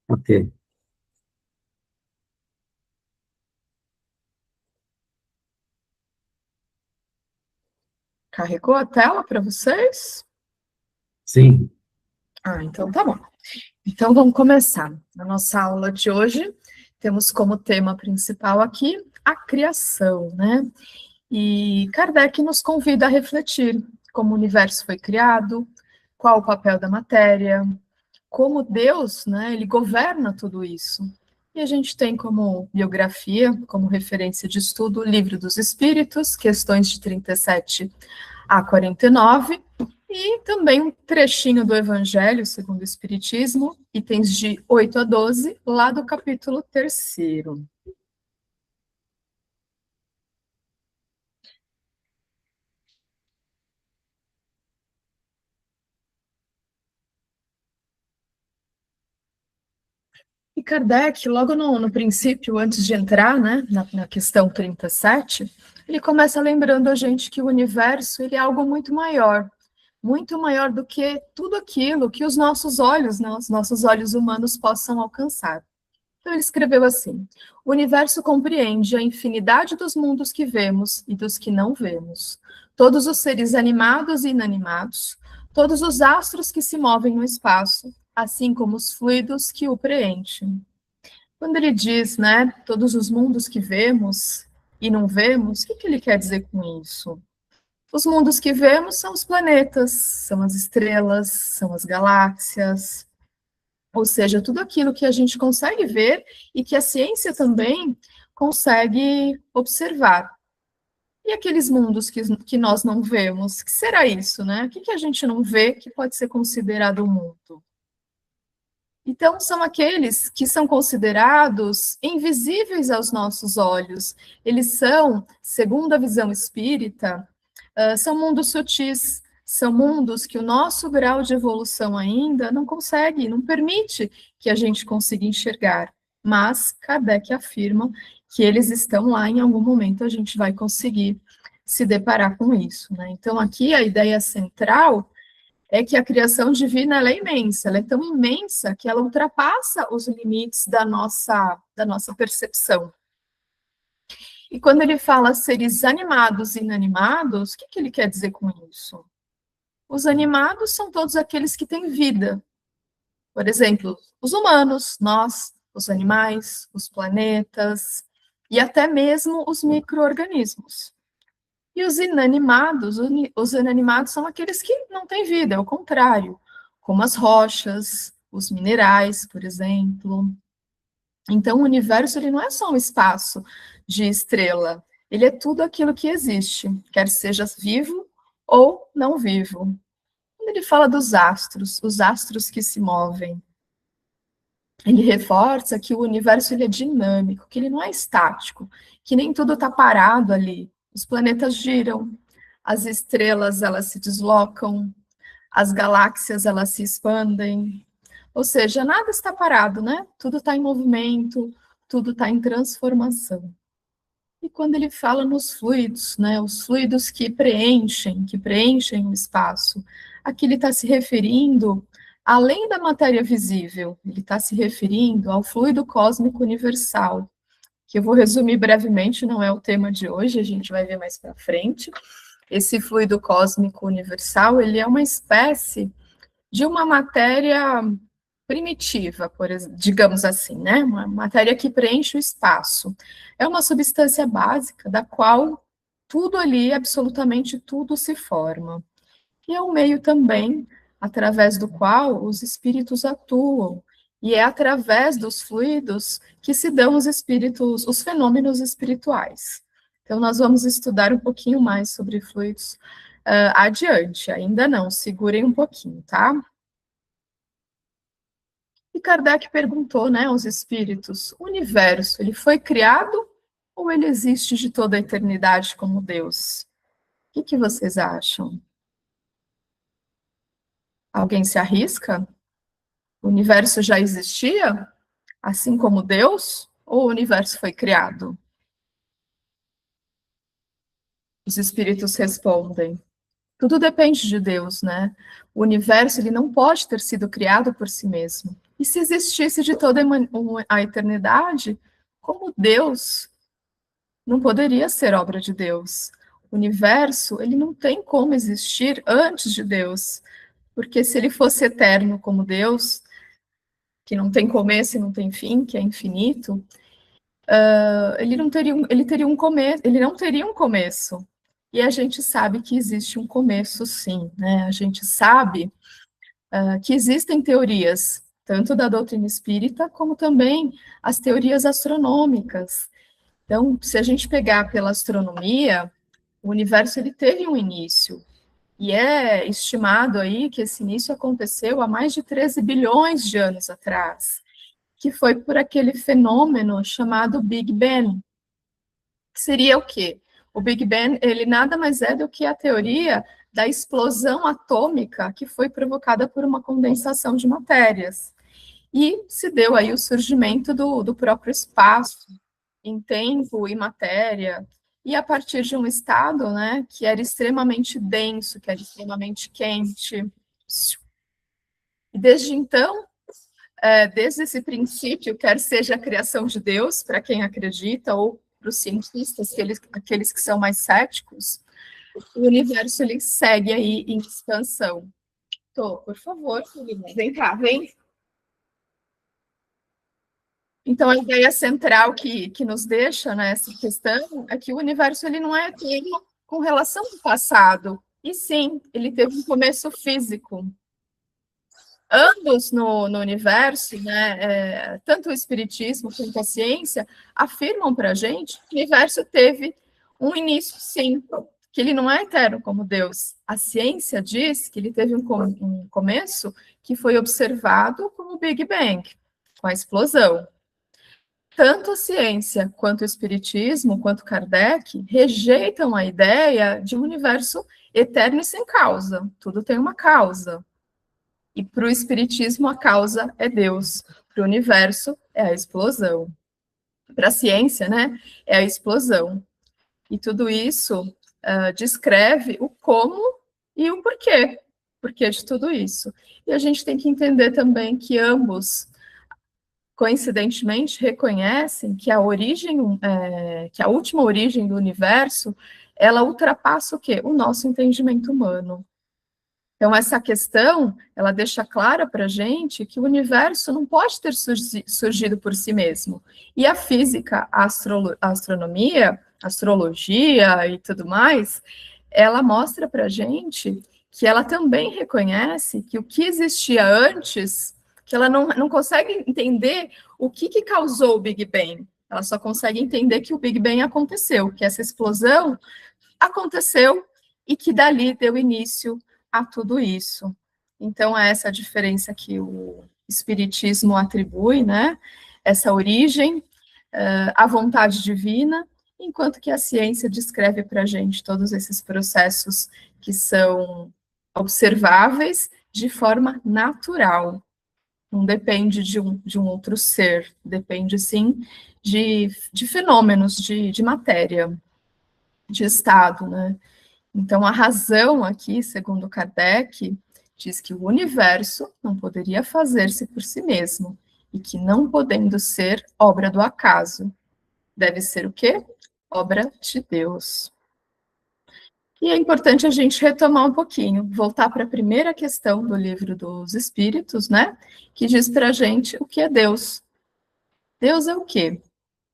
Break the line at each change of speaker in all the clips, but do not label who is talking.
Ok.
Carregou a tela para vocês?
Sim.
Então tá bom. Então vamos começar. Na nossa aula de hoje, temos como tema principal aqui a criação, né? E Kardec nos convida a refletir como o universo foi criado, qual o papel da matéria, como Deus, né, ele governa tudo isso. E a gente tem como biografia, como referência de estudo, o Livro dos Espíritos, questões de 37 a 49, e também um trechinho do Evangelho segundo o Espiritismo, itens de 8 a 12, lá do capítulo 3º. E Kardec, logo no princípio, antes de entrar, né, na questão 37, ele começa lembrando a gente que o universo ele é algo muito maior do que tudo aquilo que os nossos olhos, né, os nossos olhos humanos possam alcançar. Então ele escreveu assim: o universo compreende a infinidade dos mundos que vemos e dos que não vemos, todos os seres animados e inanimados, todos os astros que se movem no espaço, assim como os fluidos que o preenchem. Quando ele diz, né, todos os mundos que vemos e não vemos, o que ele quer dizer com isso? Os mundos que vemos são os planetas, são as estrelas, são as galáxias, ou seja, tudo aquilo que a gente consegue ver e que a ciência também consegue observar. E aqueles mundos que nós não vemos, que será isso, né? O que a gente não vê que pode ser considerado um mundo? Então, são aqueles que são considerados invisíveis aos nossos olhos. Eles são, segundo a visão espírita, são mundos sutis, são mundos que o nosso grau de evolução ainda não consegue, não permite que a gente consiga enxergar. Mas Kardec afirma que eles estão lá, em algum momento a gente vai conseguir se deparar com isso, né? Então, aqui a ideia central é que a criação divina ela é imensa, ela é tão imensa que ela ultrapassa os limites da nossa percepção. E quando ele fala seres animados e inanimados, o que ele quer dizer com isso? Os animados são todos aqueles que têm vida. Por exemplo, os humanos, nós, os animais, os planetas e até mesmo os micro-organismos. E os inanimados são aqueles que não têm vida, é o contrário, como as rochas, os minerais, por exemplo. Então, o universo ele não é só um espaço de estrela, ele é tudo aquilo que existe, quer seja vivo ou não vivo. Quando ele fala dos astros, os astros que se movem, ele reforça que o universo ele é dinâmico, que ele não é estático, que nem tudo está parado ali. Os planetas giram, as estrelas elas se deslocam, as galáxias elas se expandem, ou seja, nada está parado, né? Tudo está em movimento, tudo está em transformação. E quando ele fala nos fluidos, né? Os fluidos que preenchem o espaço, aqui ele está se referindo além da matéria visível, ele está se referindo ao fluido cósmico universal, que eu vou resumir brevemente, não é o tema de hoje, a gente vai ver mais para frente. Esse fluido cósmico universal, ele é uma espécie de uma matéria primitiva, digamos assim, né? Uma matéria que preenche o espaço. É uma substância básica da qual tudo ali, absolutamente tudo se forma. E é um meio também através do qual os espíritos atuam. E é através dos fluidos que se dão os espíritos, os fenômenos espirituais. Então, nós vamos estudar um pouquinho mais sobre fluidos adiante. Ainda não, segurem um pouquinho, tá? E Kardec perguntou, né, aos espíritos: o universo, ele foi criado ou ele existe de toda a eternidade como Deus? O que vocês acham? Alguém se arrisca? O universo já existia, assim como Deus, ou o universo foi criado? Os espíritos respondem: tudo depende de Deus, né? O universo ele não pode ter sido criado por si mesmo. E se existisse de toda a eternidade, como Deus não poderia ser obra de Deus? O universo, ele não tem como existir antes de Deus, porque se ele fosse eterno como Deus, que não tem começo e não tem fim, que é infinito, ele teria um começo, ele não teria um começo. E a gente sabe que existe um começo, sim, né? A gente sabe que existem teorias, tanto da doutrina espírita, como também as teorias astronômicas. Então, se a gente pegar pela astronomia, o universo ele teve um início, e é estimado aí que esse início aconteceu há mais de 13 bilhões de anos atrás, que foi por aquele fenômeno chamado Big Bang, que seria o quê? O Big Bang, ele nada mais é do que a teoria da explosão atômica que foi provocada por uma condensação de matérias. E se deu aí o surgimento do próprio espaço, em tempo e matéria, e a partir de um estado, né, que era extremamente denso, que era extremamente quente. E desde então, desde esse princípio, quer seja a criação de Deus, para quem acredita, ou para os cientistas, aqueles que são mais céticos, o universo ele segue aí em expansão. Tô, por favor, Felipe, vem cá, vem. Então, a ideia central que nos deixa nessa questão é que o universo ele não é eterno com relação ao passado, e sim, ele teve um começo físico. Ambos no universo, né, tanto o espiritismo quanto a ciência, afirmam para a gente que o universo teve um início, sim, que ele não é eterno como Deus. A ciência diz que ele teve um começo que foi observado como o Big Bang, com a explosão. Tanto a ciência quanto o espiritismo, quanto Kardec, rejeitam a ideia de um universo eterno e sem causa. Tudo tem uma causa. E para o espiritismo, a causa é Deus. Para o universo, é a explosão. Para a ciência, né, é a explosão. E tudo isso descreve o como e o porquê. Porquê de tudo isso. E a gente tem que entender também que ambos coincidentemente, reconhecem que a origem, que a última origem do universo, ela ultrapassa o quê? O nosso entendimento humano. Então, essa questão, ela deixa clara para a gente que o universo não pode ter surgido por si mesmo. E a física, a astronomia, a astrologia e tudo mais, ela mostra para a gente que ela também reconhece que o que existia antes, que ela não consegue entender o que causou o Big Bang. Ela só consegue entender que o Big Bang aconteceu, que essa explosão aconteceu e que dali deu início a tudo isso. Então, é essa a diferença que o Espiritismo atribui, né? Essa origem, à vontade divina, enquanto que a ciência descreve para a gente todos esses processos que são observáveis de forma natural. Não depende de um outro ser, depende, sim, de fenômenos de matéria, de estado, né? Então, a razão aqui, segundo Kardec, diz que o universo não poderia fazer-se por si mesmo, e que não podendo ser obra do acaso, deve ser o quê? Obra de Deus. E é importante a gente retomar um pouquinho, voltar para a primeira questão do livro dos Espíritos, né? Que diz para a gente o que é Deus. Deus é o quê?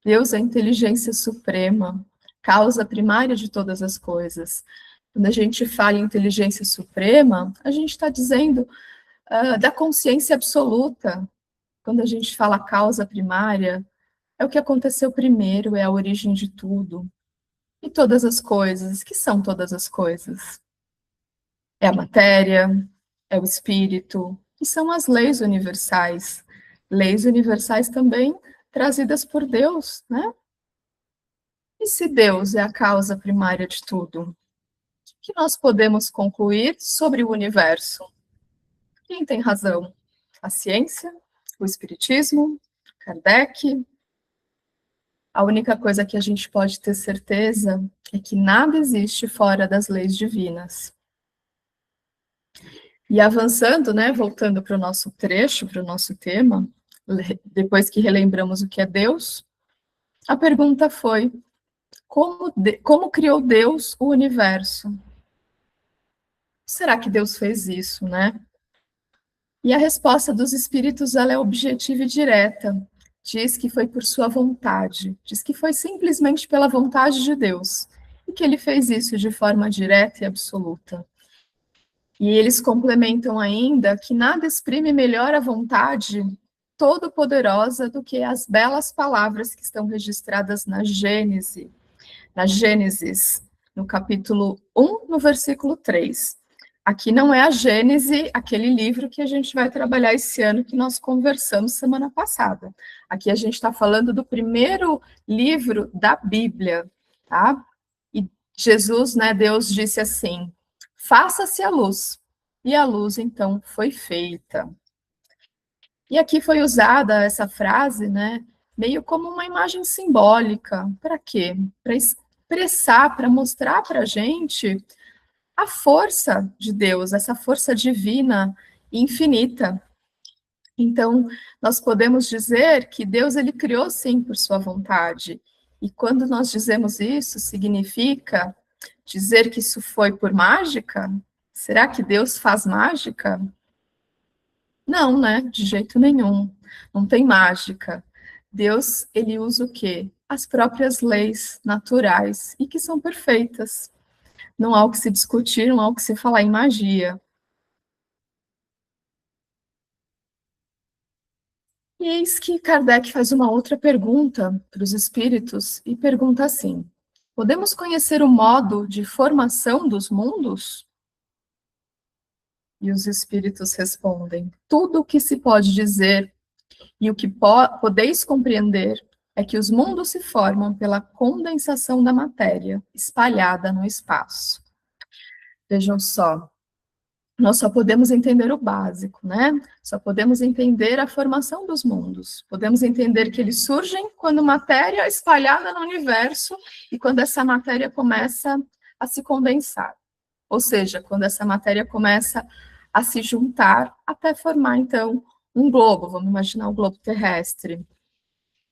Deus é a inteligência suprema, causa primária de todas as coisas. Quando a gente fala em inteligência suprema, a gente está dizendo da consciência absoluta. Quando a gente fala causa primária, é o que aconteceu primeiro, é a origem de tudo. E todas as coisas, que são todas as coisas? É a matéria, é o espírito, que são as leis universais. Leis universais também trazidas por Deus, né? E se Deus é a causa primária de tudo, o que nós podemos concluir sobre o universo? Quem tem razão? A ciência? O espiritismo? Kardec? A única coisa que a gente pode ter certeza é que nada existe fora das leis divinas. E avançando, né, voltando para o nosso trecho, para o nosso tema, depois que relembramos o que é Deus, a pergunta foi: como criou Deus o universo? Será que Deus fez isso, né? E a resposta dos espíritos, ela é objetiva e direta. Diz que foi por sua vontade, diz que foi simplesmente pela vontade de Deus, e que ele fez isso de forma direta e absoluta. E eles complementam ainda que nada exprime melhor a vontade todo-poderosa do que as belas palavras que estão registradas na Gênesis, no capítulo 1, no versículo 3. Aqui não é a Gênese, aquele livro que a gente vai trabalhar esse ano, que nós conversamos semana passada. Aqui a gente está falando do primeiro livro da Bíblia, tá? E Jesus, né, Deus disse assim: faça-se a luz. E a luz, então, foi feita. E aqui foi usada essa frase, né, meio como uma imagem simbólica. Para quê? Para expressar, para mostrar para a gente a força de Deus, essa força divina e infinita. Então, nós podemos dizer que Deus, ele criou sim por sua vontade. E quando nós dizemos isso, significa dizer que isso foi por mágica? Será que Deus faz mágica? Não, né? De jeito nenhum. Não tem mágica. Deus, ele usa o quê? As próprias leis naturais e que são perfeitas. Não há o que se discutir, não há o que se falar em magia. E eis que Kardec faz uma outra pergunta para os espíritos e pergunta assim: podemos conhecer o modo de formação dos mundos? E os espíritos respondem: tudo o que se pode dizer e o que podeis compreender é que os mundos se formam pela condensação da matéria espalhada no espaço. Vejam só, nós só podemos entender o básico, né? Só podemos entender a formação dos mundos. Podemos entender que eles surgem quando matéria é espalhada no universo e quando essa matéria começa a se condensar. Ou seja, quando essa matéria começa a se juntar até formar, então, um globo. Vamos imaginar o globo terrestre.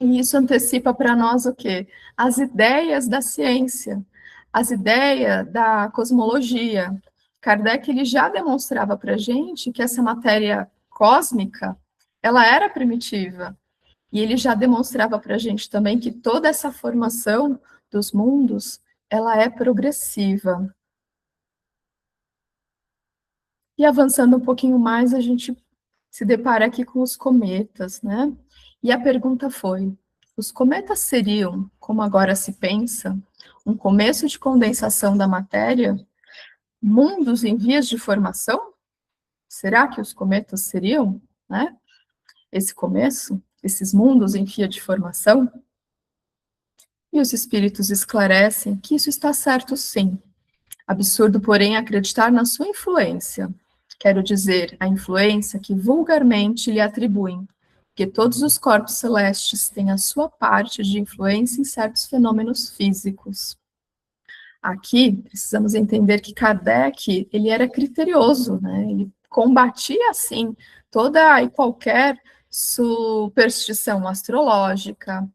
E isso antecipa para nós o quê? As ideias da ciência, as ideias da cosmologia. Kardec, ele já demonstrava para a gente que essa matéria cósmica, ela era primitiva. E ele já demonstrava para a gente também que toda essa formação dos mundos, ela é progressiva. E avançando um pouquinho mais, a gente se depara aqui com os cometas, né? E a pergunta foi: os cometas seriam, como agora se pensa, um começo de condensação da matéria? Mundos em vias de formação? Será que os cometas seriam, né? Esse começo? Esses mundos em via de formação? E os espíritos esclarecem que isso está certo, sim. Absurdo, porém, acreditar na sua influência. Quero dizer, a influência que vulgarmente lhe atribuem, que todos os corpos celestes têm a sua parte de influência em certos fenômenos físicos. Aqui, precisamos entender que Kardec, ele era criterioso, né? Ele combatia, assim, toda e qualquer superstição astrológica.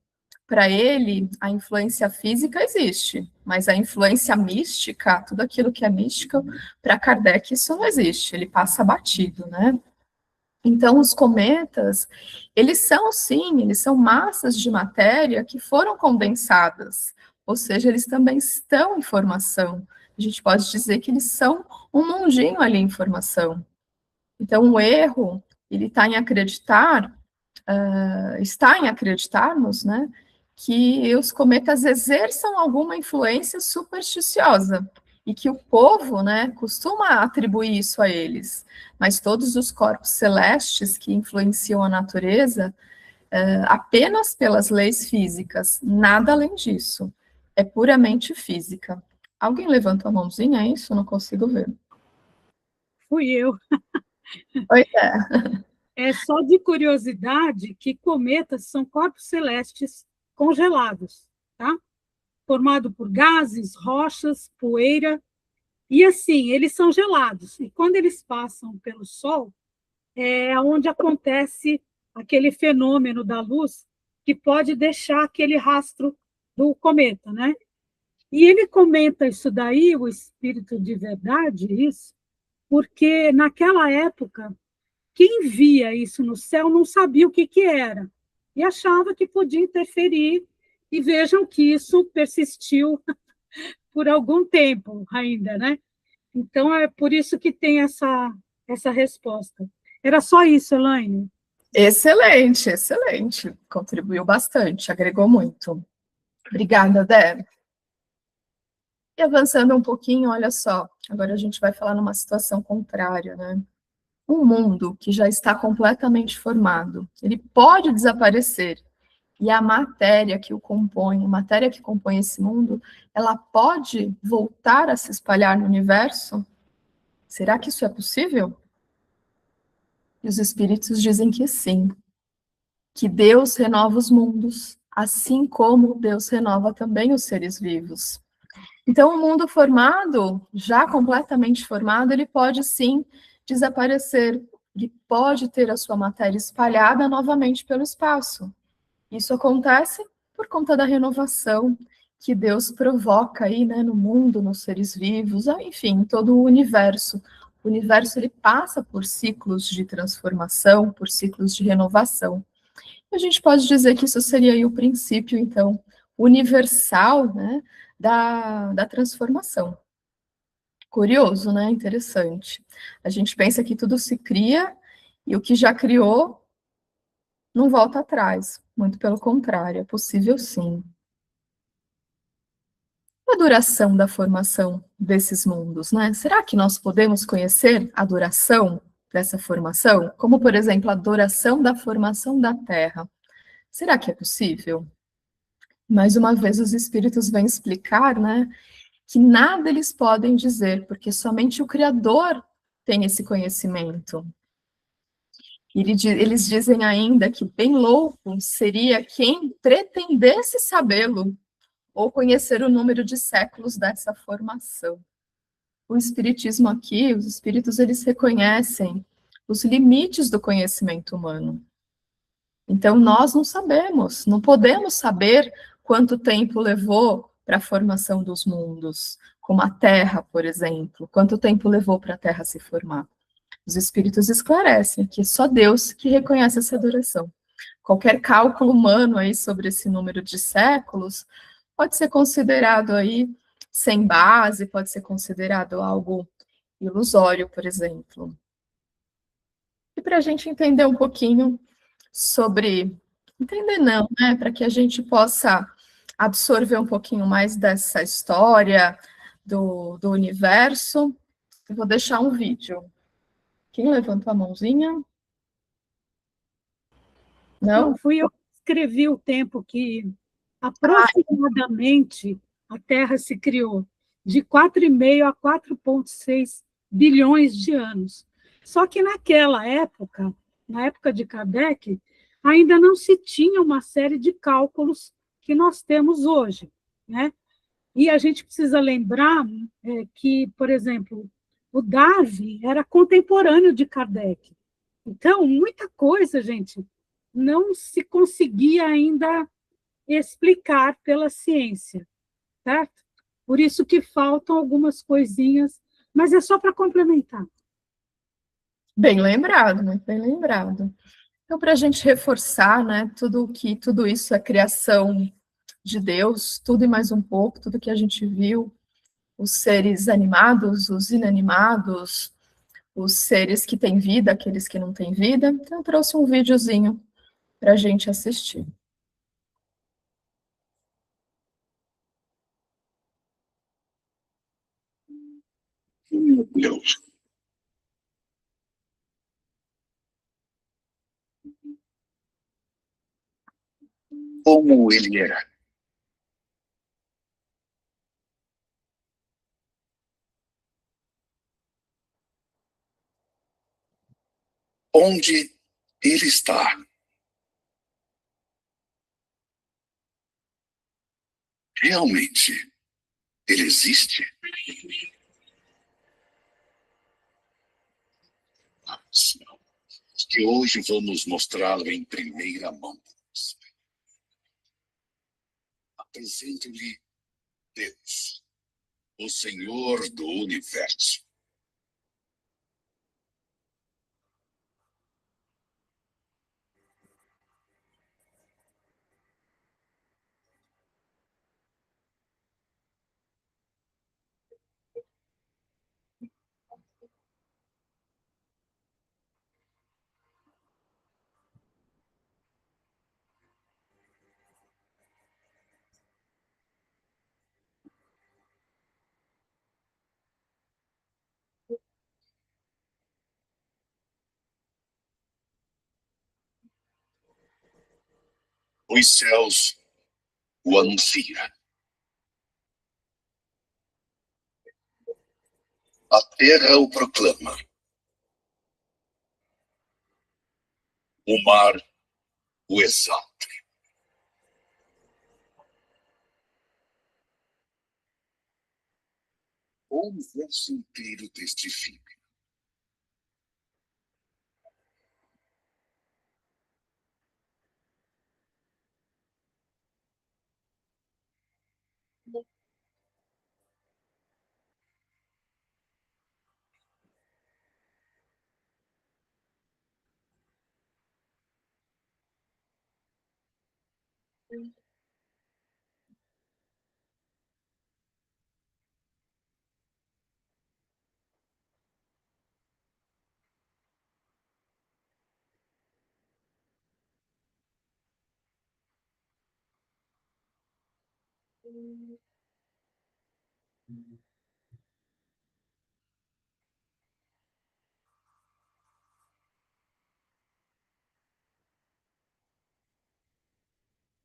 Para ele, a influência física existe, mas a influência mística, tudo aquilo que é místico, para Kardec isso não existe, ele passa batido, né? Então, os cometas, eles são, sim, eles são massas de matéria que foram condensadas, ou seja, eles também estão em formação. A gente pode dizer que eles são um mundinho ali em formação. Então, o erro, ele está em acreditarmos, né, que os cometas exerçam alguma influência supersticiosa e que o povo, né, costuma atribuir isso a eles. Mas todos os corpos celestes que influenciam a natureza, apenas pelas leis físicas, nada além disso. É puramente física. Alguém levanta a mãozinha, é isso? Eu não consigo ver.
Fui eu.
Pois é.
É só de curiosidade que cometas são corpos celestes congelados, tá? Formado por gases, rochas, poeira E assim, eles são gelados. E quando eles passam pelo Sol, é onde acontece aquele fenômeno da luz que pode deixar aquele rastro do cometa, né? E ele comenta isso daí, o espírito de verdade, isso, porque naquela época, quem via isso no céu não sabia o que, que era e achava que podia interferir, e vejam que isso persistiu por algum tempo ainda, né? Então, é por isso que tem essa resposta. Era só isso, Elaine.
Excelente, excelente. Contribuiu bastante, agregou muito. Obrigada, Dé. E avançando um pouquinho, olha só, agora a gente vai falar numa situação contrária, né? Um mundo que já está completamente formado, ele pode desaparecer, e a matéria que o compõe, a matéria que compõe esse mundo, ela pode voltar a se espalhar no universo? Será que isso é possível? E os espíritos dizem que sim, que Deus renova os mundos, assim como Deus renova também os seres vivos. Então, o mundo formado, já completamente formado, ele pode sim desaparecer, ele pode ter a sua matéria espalhada novamente pelo espaço. Isso acontece por conta da renovação que Deus provoca aí, né, no mundo, nos seres vivos, enfim, todo o universo. O universo ele passa por ciclos de transformação, por ciclos de renovação. A gente pode dizer que isso seria aí o princípio, então, universal, né, da transformação. Curioso, né? Interessante. A gente pensa que tudo se cria e o que já criou não volta atrás. Muito pelo contrário, é possível sim. A duração da formação desses mundos, né? Será que nós podemos conhecer a duração dessa formação? Como, por exemplo, a duração da formação da Terra. Será que é possível? Mais uma vez, os espíritos vêm explicar, né, que nada eles podem dizer, porque somente o Criador tem esse conhecimento. Eles dizem ainda que bem louco seria quem pretendesse sabê-lo ou conhecer o número de séculos dessa formação. O espiritismo aqui, os espíritos, eles reconhecem os limites do conhecimento humano. Então, nós não sabemos, não podemos saber quanto tempo levou para a formação dos mundos, como a Terra, por exemplo, quanto tempo levou para a Terra se formar. Os espíritos esclarecem que só Deus que reconhece essa duração. Qualquer cálculo humano aí sobre esse número de séculos pode ser considerado aí sem base, pode ser considerado algo ilusório, por exemplo. E para a gente entender um pouquinho sobre, entender não, né, para que a gente possa absorver um pouquinho mais dessa história do universo, eu vou deixar um vídeo. Quem levantou a mãozinha?
Não,
Não?
fui eu que escrevi o tempo que aproximadamente a Terra se criou, de 4,5 a 4,6 bilhões de anos. Só que naquela época, na época de Kardec, ainda não se tinha uma série de cálculos que nós temos hoje, né? E a gente precisa lembrar que, por exemplo, o Darwin era contemporâneo de Kardec. Então, muita coisa, gente, não se conseguia ainda explicar pela ciência, certo? Por isso que faltam algumas coisinhas, mas é só para complementar.
Bem lembrado, muito bem lembrado. Então, para a gente reforçar, né, tudo isso é criação de Deus, tudo e mais um pouco, tudo que a gente viu, os seres animados, os inanimados, os seres que têm vida, aqueles que não têm vida. Então, eu trouxe um videozinho para a gente assistir.
Deus. Como ele era. Onde ele está. Realmente, ele existe? que hoje vamos mostrá-lo em primeira mão. Apresento-lhe Deus, o Senhor do Universo. Os céus o anunciam. A terra o proclama. O mar o exalta. O universo inteiro testifica.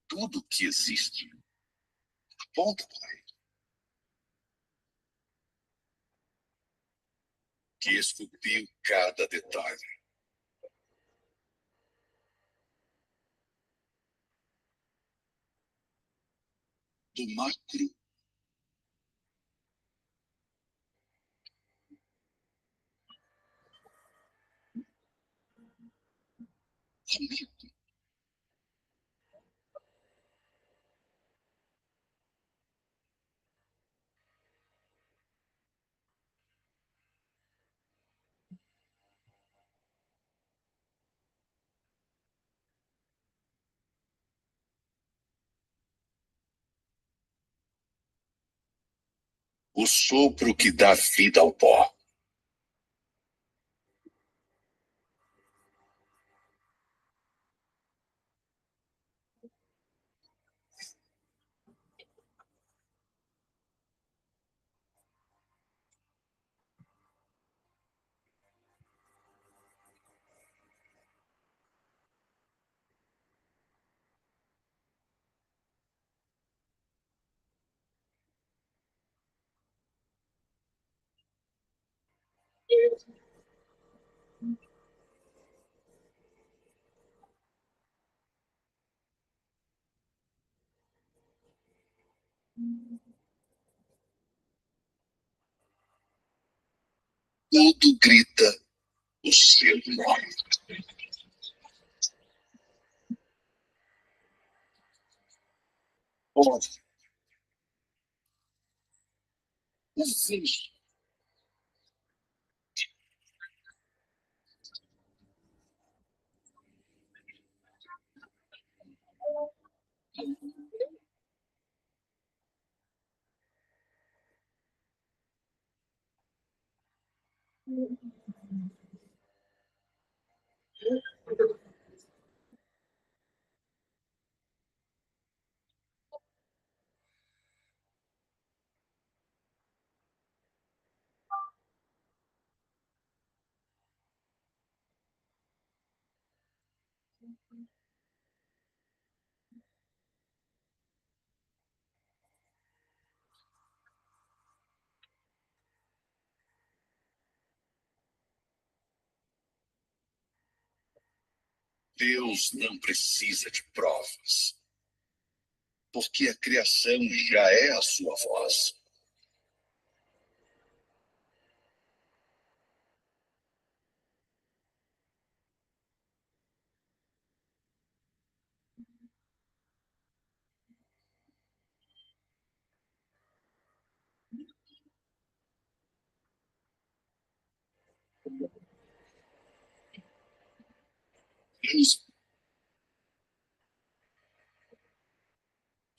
Tudo que existe aponta para ele, que esculpiu cada detalhe. Do macro ao micro. O sopro que dá vida ao pó. Tudo grita o seu nome. Olhe, o vejo. Deus não precisa de provas, porque a criação já é a sua voz.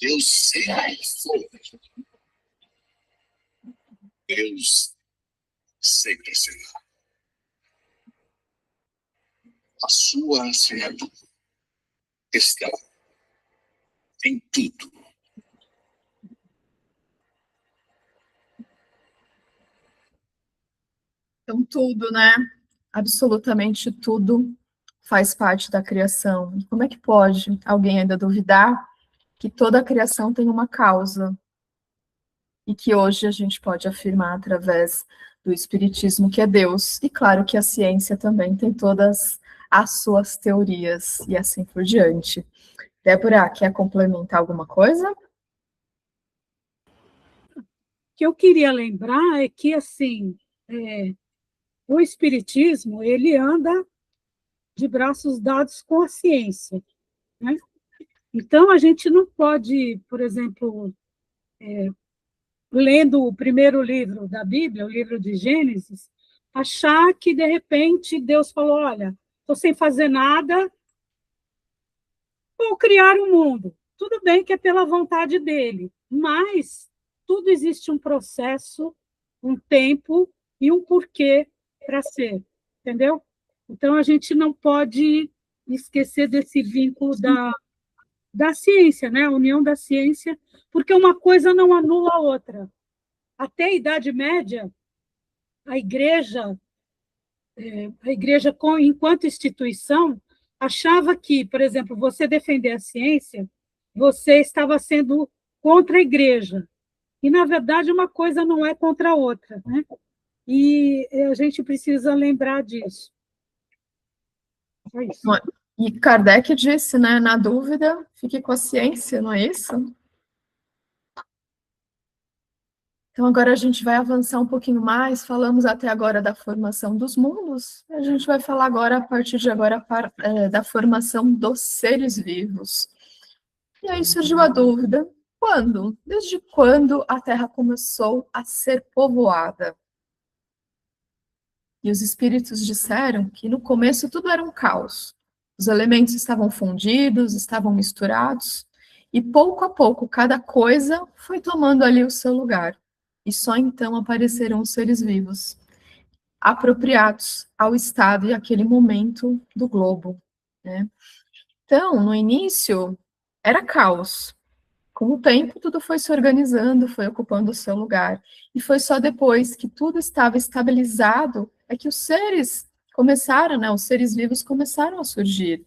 Deus sempre foi. Deus sempre será. A sua assinatura está em tudo.
Então, tudo, né? Absolutamente tudo faz parte da criação. E como é que pode alguém ainda duvidar que toda a criação tem uma causa? E que hoje a gente pode afirmar através do Espiritismo que é Deus. E claro que a ciência também tem todas as suas teorias e assim por diante. Débora, quer complementar alguma coisa?
O que eu queria lembrar é que, assim, o Espiritismo, ele anda de braços dados com a ciência, né? Então, a gente não pode, por exemplo, lendo o primeiro livro da Bíblia, o livro de Gênesis, achar que, de repente, Deus falou, olha, estou sem fazer nada, vou criar um mundo. Tudo bem que é pela vontade dele, mas tudo existe um processo, um tempo e um porquê para ser, entendeu? Então, a gente não pode esquecer desse vínculo da ciência, né? A união da ciência, porque uma coisa não anula a outra. Até a Idade Média, a igreja enquanto instituição, achava que, por exemplo, você defender a ciência, você estava sendo contra a igreja. E, na verdade, uma coisa não é contra a outra, né? E a gente precisa lembrar disso. É isso.
E Kardec disse, né, na dúvida, fique com a ciência, não é isso? Então, agora a gente vai avançar um pouquinho mais, falamos até agora da formação dos mundos, a gente vai falar agora, a partir de agora, da formação dos seres vivos. E aí surgiu a dúvida, quando? Desde quando a Terra começou a ser povoada? E os espíritos disseram que no começo tudo era um caos. Os elementos estavam fundidos, estavam misturados, e pouco a pouco cada coisa foi tomando ali o seu lugar. E só então apareceram os seres vivos, apropriados ao estado e àquele momento do globo, né? Então, no início, era caos. Com o tempo, tudo foi se organizando, foi ocupando o seu lugar. E foi só depois que tudo estava estabilizado é que os seres começaram, né? Os seres vivos começaram a surgir.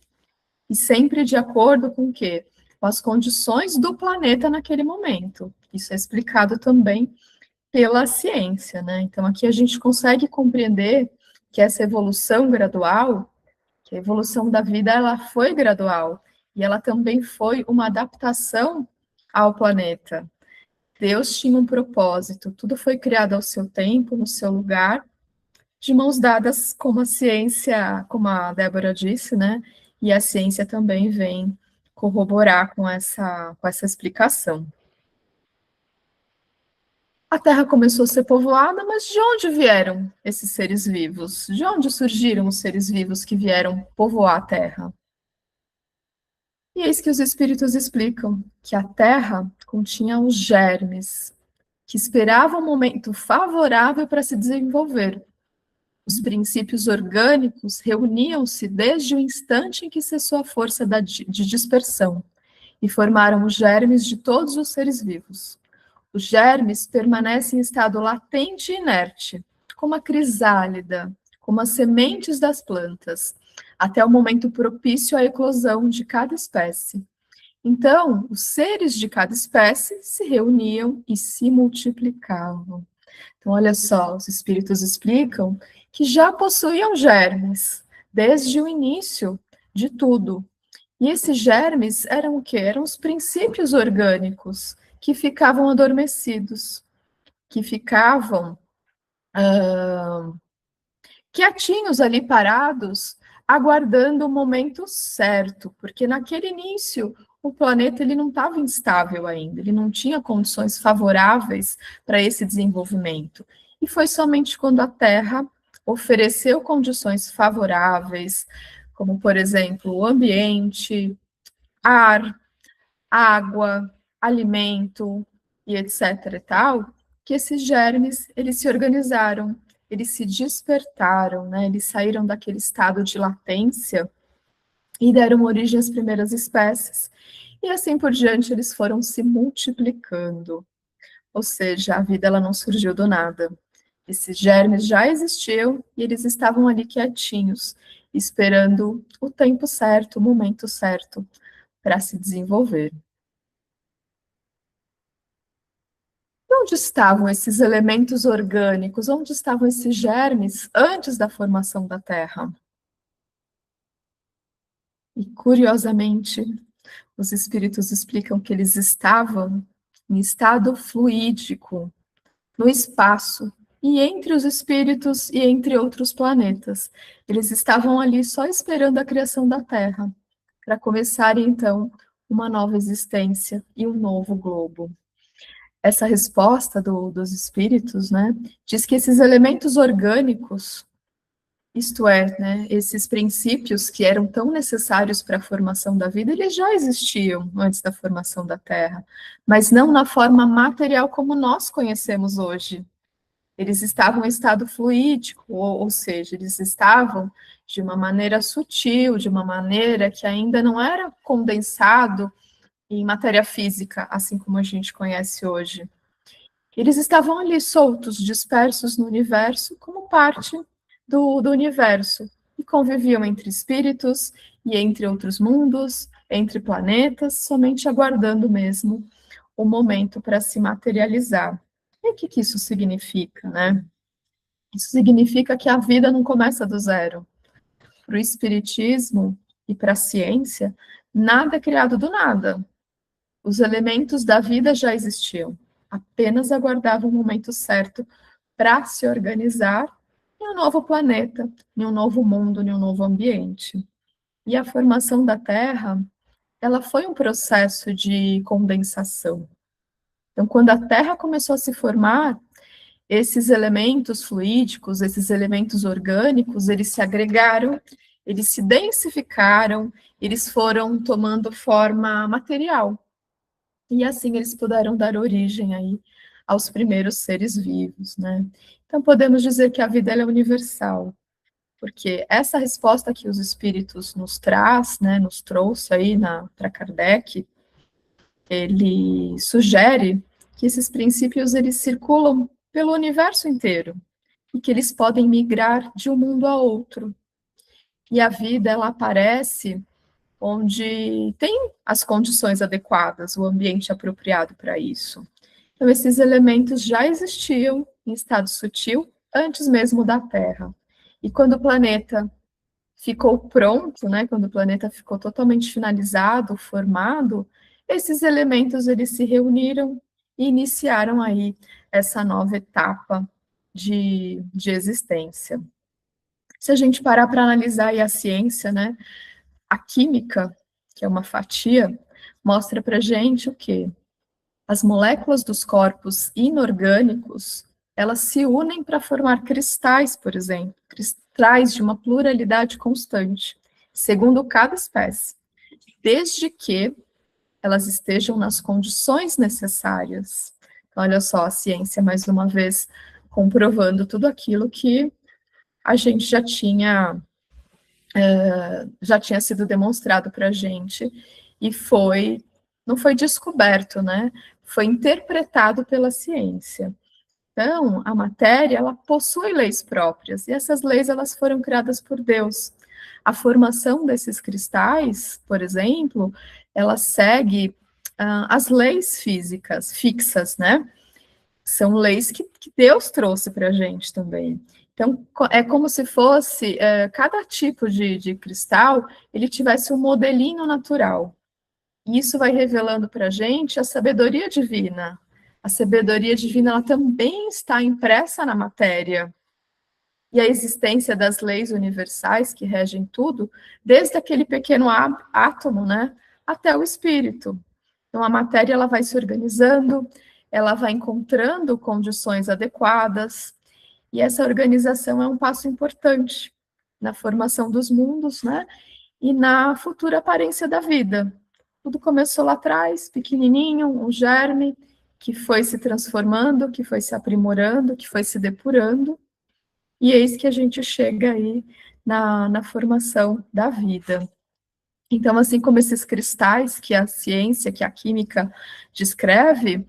E sempre de acordo com o quê? Com as condições do planeta naquele momento. Isso é explicado também pela ciência, né? Então, aqui a gente consegue compreender que essa evolução gradual, que a evolução da vida, ela foi gradual, e ela também foi uma adaptação ao planeta. Deus tinha um propósito, tudo foi criado ao seu tempo, no seu lugar, de mãos dadas, como a ciência, como a Débora disse, né? E a ciência também vem corroborar com essa explicação. A Terra começou a ser povoada, mas de onde vieram esses seres vivos? De onde surgiram os seres vivos que vieram povoar a Terra? E eis que os espíritos explicam que a Terra continha os germes, que esperavam um momento favorável para se desenvolver. Os princípios orgânicos reuniam-se desde o instante em que cessou a força de dispersão e formaram os germes de todos os seres vivos. Os germes permanecem em estado latente e inerte, como a crisálida, como as sementes das plantas, até o momento propício à eclosão de cada espécie. Então, os seres de cada espécie se reuniam e se multiplicavam. Então, olha só, os espíritos explicam que já possuíam germes desde o início de tudo. E esses germes eram o quê? Eram os princípios orgânicos que ficavam adormecidos, que ficavam quietinhos ali, parados, aguardando o momento certo, porque naquele início o planeta ele não estava instável ainda, ele não tinha condições favoráveis para esse desenvolvimento. E foi somente quando a Terra ofereceu condições favoráveis, como, por exemplo, o ambiente, ar, água, alimento e etc. e tal, que esses germes, eles se organizaram, eles se despertaram, né? Eles saíram daquele estado de latência e deram origem às primeiras espécies, e assim por diante eles foram se multiplicando. Ou seja, a vida ela não surgiu do nada. Esses germes já existiam e eles estavam ali quietinhos, esperando o tempo certo, o momento certo para se desenvolver. Onde estavam esses elementos orgânicos? Onde estavam esses germes antes da formação da Terra? E, curiosamente, os espíritos explicam que eles estavam em estado fluídico, no espaço, e entre os espíritos e entre outros planetas. Eles estavam ali só esperando a criação da Terra, para começarem, então, uma nova existência e um novo globo. Essa resposta dos espíritos, né, diz que esses elementos orgânicos, isto é, né, esses princípios que eram tão necessários para a formação da vida, eles já existiam antes da formação da Terra, mas não na forma material como nós conhecemos hoje. Eles estavam em estado fluídico, ou seja, eles estavam de uma maneira sutil, de uma maneira que ainda não era condensado em matéria física, assim como a gente conhece hoje. Eles estavam ali soltos, dispersos no universo, como parte do universo, e conviviam entre espíritos e entre outros mundos, entre planetas, somente aguardando mesmo o momento para se materializar. E o que isso significa, né? Isso significa que a vida não começa do zero. Para o espiritismo e para a ciência, nada é criado do nada. Os elementos da vida já existiam, apenas aguardavam o momento certo para se organizar em um novo planeta, em um novo mundo, em um novo ambiente. E a formação da Terra, ela foi um processo de condensação. Então, quando a Terra começou a se formar, esses elementos fluídicos, esses elementos orgânicos, eles se agregaram, eles se densificaram, eles foram tomando forma material. E assim eles puderam dar origem aí aos primeiros seres vivos, né? Então podemos dizer que a vida ela é universal, porque essa resposta que os espíritos nos traz, né, nos trouxe aí para Kardec, ele sugere que esses princípios eles circulam pelo universo inteiro e que eles podem migrar de um mundo a outro. E a vida ela aparece onde tem as condições adequadas, o ambiente apropriado para isso. Então, esses elementos já existiam em estado sutil antes mesmo da Terra. E quando o planeta ficou pronto, né, quando o planeta ficou totalmente finalizado, formado, esses elementos eles se reuniram e iniciaram aí essa nova etapa de existência. Se a gente parar para analisar aí a ciência, né, a química, que é uma fatia, mostra para gente o quê? As moléculas dos corpos inorgânicos, elas se unem para formar cristais, por exemplo, cristais de uma pluralidade constante, segundo cada espécie, desde que elas estejam nas condições necessárias. Então, olha só, a ciência, mais uma vez, comprovando tudo aquilo que a gente já tinha sido demonstrado para a gente, e não foi descoberto, né? Foi interpretado pela ciência. Então, a matéria, ela possui leis próprias, e essas leis, elas foram criadas por Deus. A formação desses cristais, por exemplo, ela segue as leis físicas, fixas, né? São leis que Deus trouxe para a gente também. Então, é como se fosse, cada tipo de cristal, ele tivesse um modelinho natural. E isso vai revelando para a gente a sabedoria divina. A sabedoria divina, ela também está impressa na matéria. E a existência das leis universais que regem tudo, desde aquele pequeno átomo, né, até o espírito. Então, a matéria, ela vai se organizando, ela vai encontrando condições adequadas, E essa organização é um passo importante na formação dos mundos, né? E na futura aparência da vida. Tudo começou lá atrás, pequenininho, um germe que foi se transformando, que foi se aprimorando, que foi se depurando, e eis que a gente chega aí na formação da vida. Então, assim como esses cristais que a ciência, que a química descreve,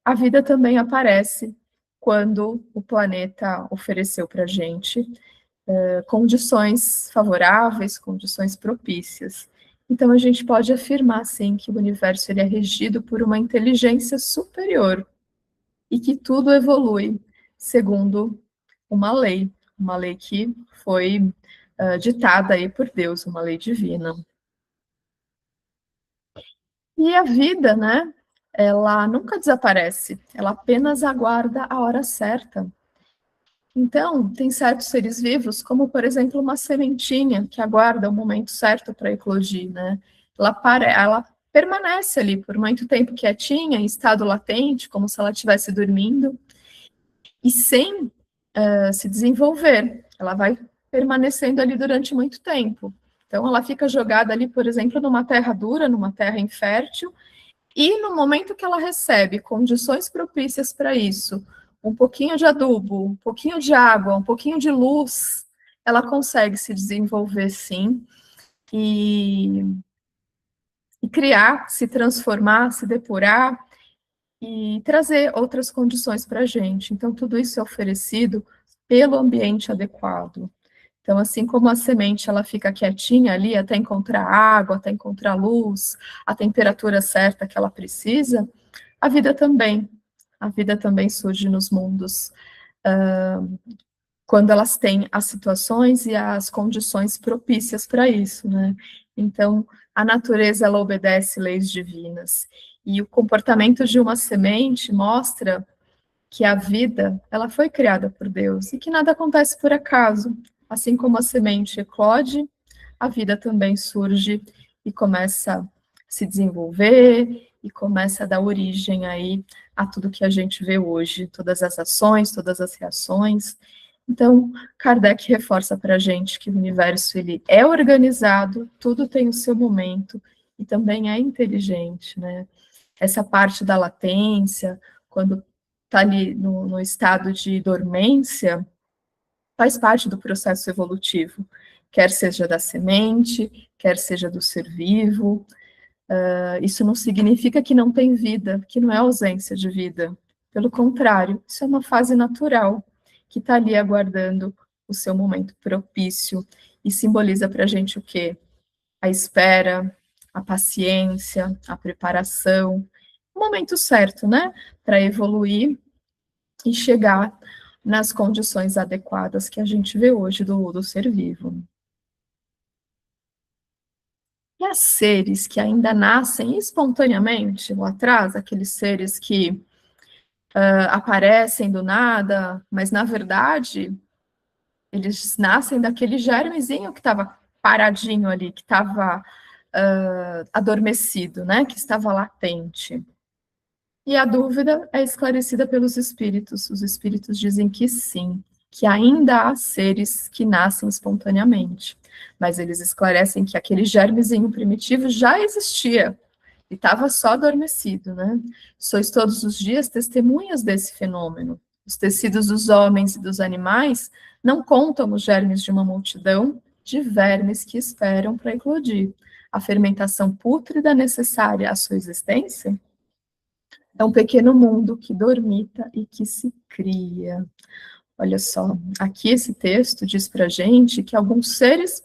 a vida também aparece quando o planeta ofereceu para a gente condições favoráveis, condições propícias. Então, a gente pode afirmar, sim, que o universo ele é regido por uma inteligência superior e que tudo evolui segundo uma lei que foi ditada aí por Deus, uma lei divina. E a vida, né, ela nunca desaparece, ela apenas aguarda a hora certa. Então, tem certos seres vivos, como, por exemplo, uma sementinha que aguarda o momento certo para eclodir, né? Ela permanece ali por muito tempo quietinha, em estado latente, como se ela estivesse dormindo, e sem se desenvolver. Ela vai permanecendo ali durante muito tempo. Então, ela fica jogada ali, por exemplo, numa terra dura, numa terra infértil, e no momento que ela recebe condições propícias para isso, um pouquinho de adubo, um pouquinho de água, um pouquinho de luz, ela consegue se desenvolver sim, e criar, se transformar, se depurar, e trazer outras condições para a gente. Então, tudo isso é oferecido pelo ambiente adequado. Então, assim como a semente ela fica quietinha ali até encontrar água, até encontrar luz, a temperatura certa que ela precisa, a vida também. A vida também surge nos mundos quando elas têm as situações e as condições propícias para isso, né? Então, a natureza ela obedece leis divinas. E o comportamento de uma semente mostra que a vida, ela foi criada por Deus e que nada acontece por acaso. Assim como a semente eclode, a vida também surge e começa a se desenvolver e começa a dar origem aí a tudo que a gente vê hoje, todas as ações, todas as reações. Então, Kardec reforça para a gente que o universo ele é organizado, tudo tem o seu momento e também é inteligente, né? Essa parte da latência, quando está ali no estado de dormência, faz parte do processo evolutivo, quer seja da semente, quer seja do ser vivo. Isso não significa que não tem vida, que não é ausência de vida. Pelo contrário, isso é uma fase natural, que está ali aguardando o seu momento propício, e simboliza para a gente o quê? A espera, a paciência, a preparação, o momento certo, né? Para evoluir e chegar nas condições adequadas que a gente vê hoje do ser vivo. E há seres que ainda nascem espontaneamente lá atrás, aqueles seres que aparecem do nada, mas na verdade eles nascem daquele germezinho que estava paradinho ali, que estava adormecido, né? Que estava latente. E a dúvida é esclarecida pelos espíritos. Os espíritos dizem que sim, que ainda há seres que nascem espontaneamente. Mas eles esclarecem que aquele germezinho primitivo já existia e estava só adormecido, né? Sois todos os dias testemunhas desse fenômeno. Os tecidos dos homens e dos animais não contam os germes de uma multidão de vermes que esperam para eclodir. A fermentação pútrida necessária à sua existência é um pequeno mundo que dormita e que se cria. Olha só, aqui esse texto diz para a gente que alguns seres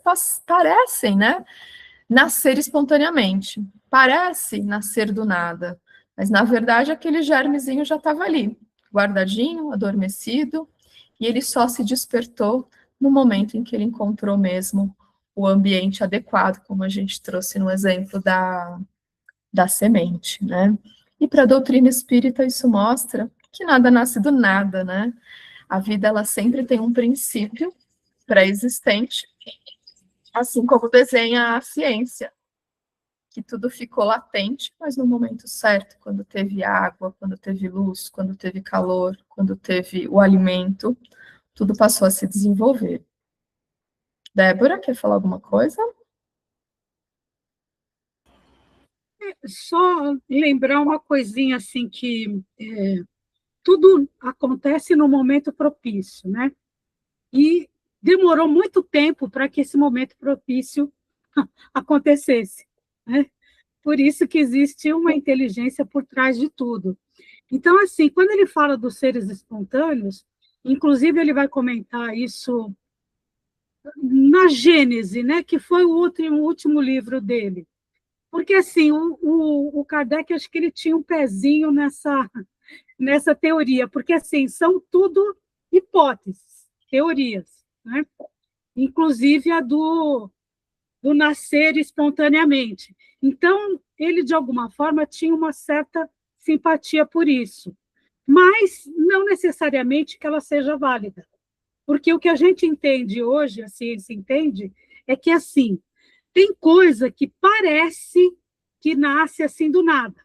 parecem, né, nascer espontaneamente, parece nascer do nada, mas na verdade aquele germezinho já estava ali, guardadinho, adormecido, e ele só se despertou no momento em que ele encontrou mesmo o ambiente adequado, como a gente trouxe no exemplo da semente, né? E para a doutrina espírita isso mostra que nada nasce do nada, né? A vida ela sempre tem um princípio pré-existente, assim como desenha a ciência, que tudo ficou latente, mas no momento certo, quando teve água, quando teve luz, quando teve calor, quando teve o alimento, tudo passou a se desenvolver. Débora, quer falar alguma coisa?
Só lembrar uma coisinha assim que tudo acontece no momento propício, né? E demorou muito tempo para que esse momento propício acontecesse, né? Por isso que existe uma inteligência por trás de tudo. Então, assim, quando ele fala dos seres espontâneos, inclusive ele vai comentar isso na Gênese, né, que foi o último livro dele. Porque, assim, o Kardec, acho que ele tinha um pezinho nessa teoria, porque, assim, são tudo hipóteses, teorias, né? Inclusive a do nascer espontaneamente. Então, ele, de alguma forma, tinha uma certa simpatia por isso, mas não necessariamente que ela seja válida. Porque o que a gente entende hoje, a ciência entende, é que, assim, tem coisa que parece que nasce assim do nada,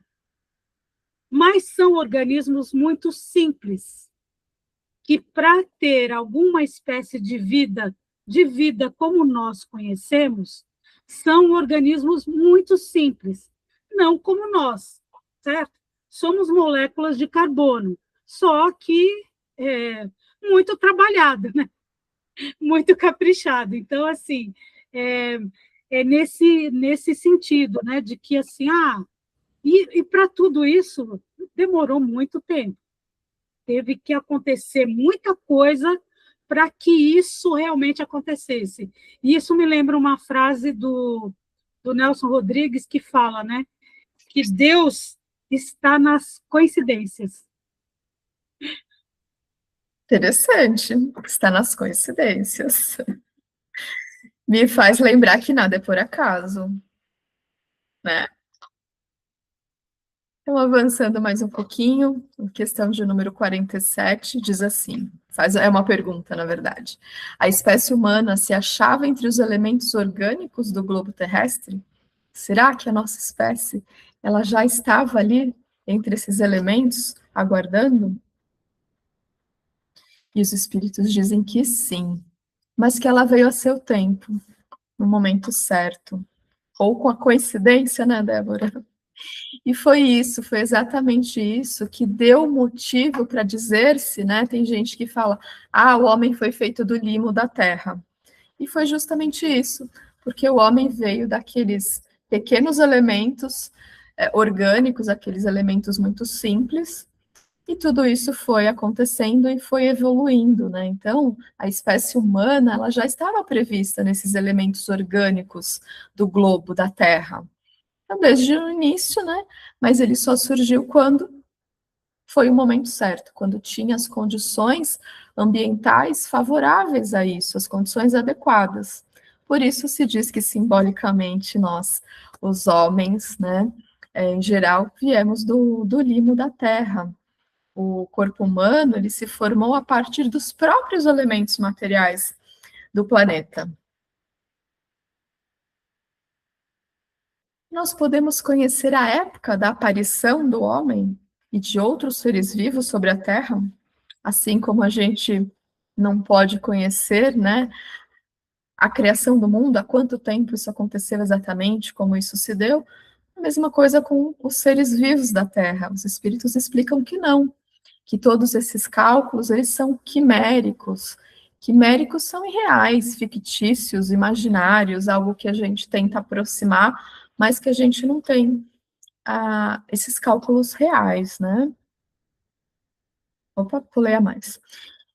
mas são organismos muito simples, que para ter alguma espécie de vida como nós conhecemos, são organismos muito simples, não como nós, certo? Somos moléculas de carbono, só que muito trabalhado, né? Muito caprichado. Então, assim, é, é nesse sentido, né? De que, assim, e para tudo isso demorou muito tempo. Teve que acontecer muita coisa para que isso realmente acontecesse. E isso me lembra uma frase do Nelson Rodrigues que fala, né? Que Deus está nas coincidências.
Interessante, está nas coincidências. Me faz lembrar que nada é por acaso, né? Então, avançando mais um pouquinho, a questão de número 47 diz assim, é uma pergunta, na verdade. A espécie humana se achava entre os elementos orgânicos do globo terrestre? Será que a nossa espécie, ela já estava ali, entre esses elementos, aguardando? E os espíritos dizem que sim, mas que ela veio a seu tempo, no momento certo. Ou com a coincidência, né, Débora? E foi isso, foi exatamente isso que deu motivo para dizer-se, né? Tem gente que fala, o homem foi feito do limo da terra. E foi justamente isso, porque o homem veio daqueles pequenos elementos orgânicos, aqueles elementos muito simples, e tudo isso foi acontecendo e foi evoluindo, né? Então, a espécie humana, ela já estava prevista nesses elementos orgânicos do globo, da Terra. Então, desde o início, né? Mas ele só surgiu quando foi o momento certo, quando tinha as condições ambientais favoráveis a isso, as condições adequadas. Por isso se diz que simbolicamente nós, os homens, né, em geral, viemos do limo da terra. O corpo humano, ele se formou a partir dos próprios elementos materiais do planeta. Nós podemos conhecer a época da aparição do homem e de outros seres vivos sobre a Terra, assim como a gente não pode conhecer, né, a criação do mundo, há quanto tempo isso aconteceu exatamente, como isso se deu. A mesma coisa com os seres vivos da Terra. Os espíritos explicam que não, que todos esses cálculos, eles são quiméricos. Quiméricos são irreais, fictícios, imaginários, algo que a gente tenta aproximar, mas que a gente não tem esses cálculos reais, né? Opa, pulei a mais.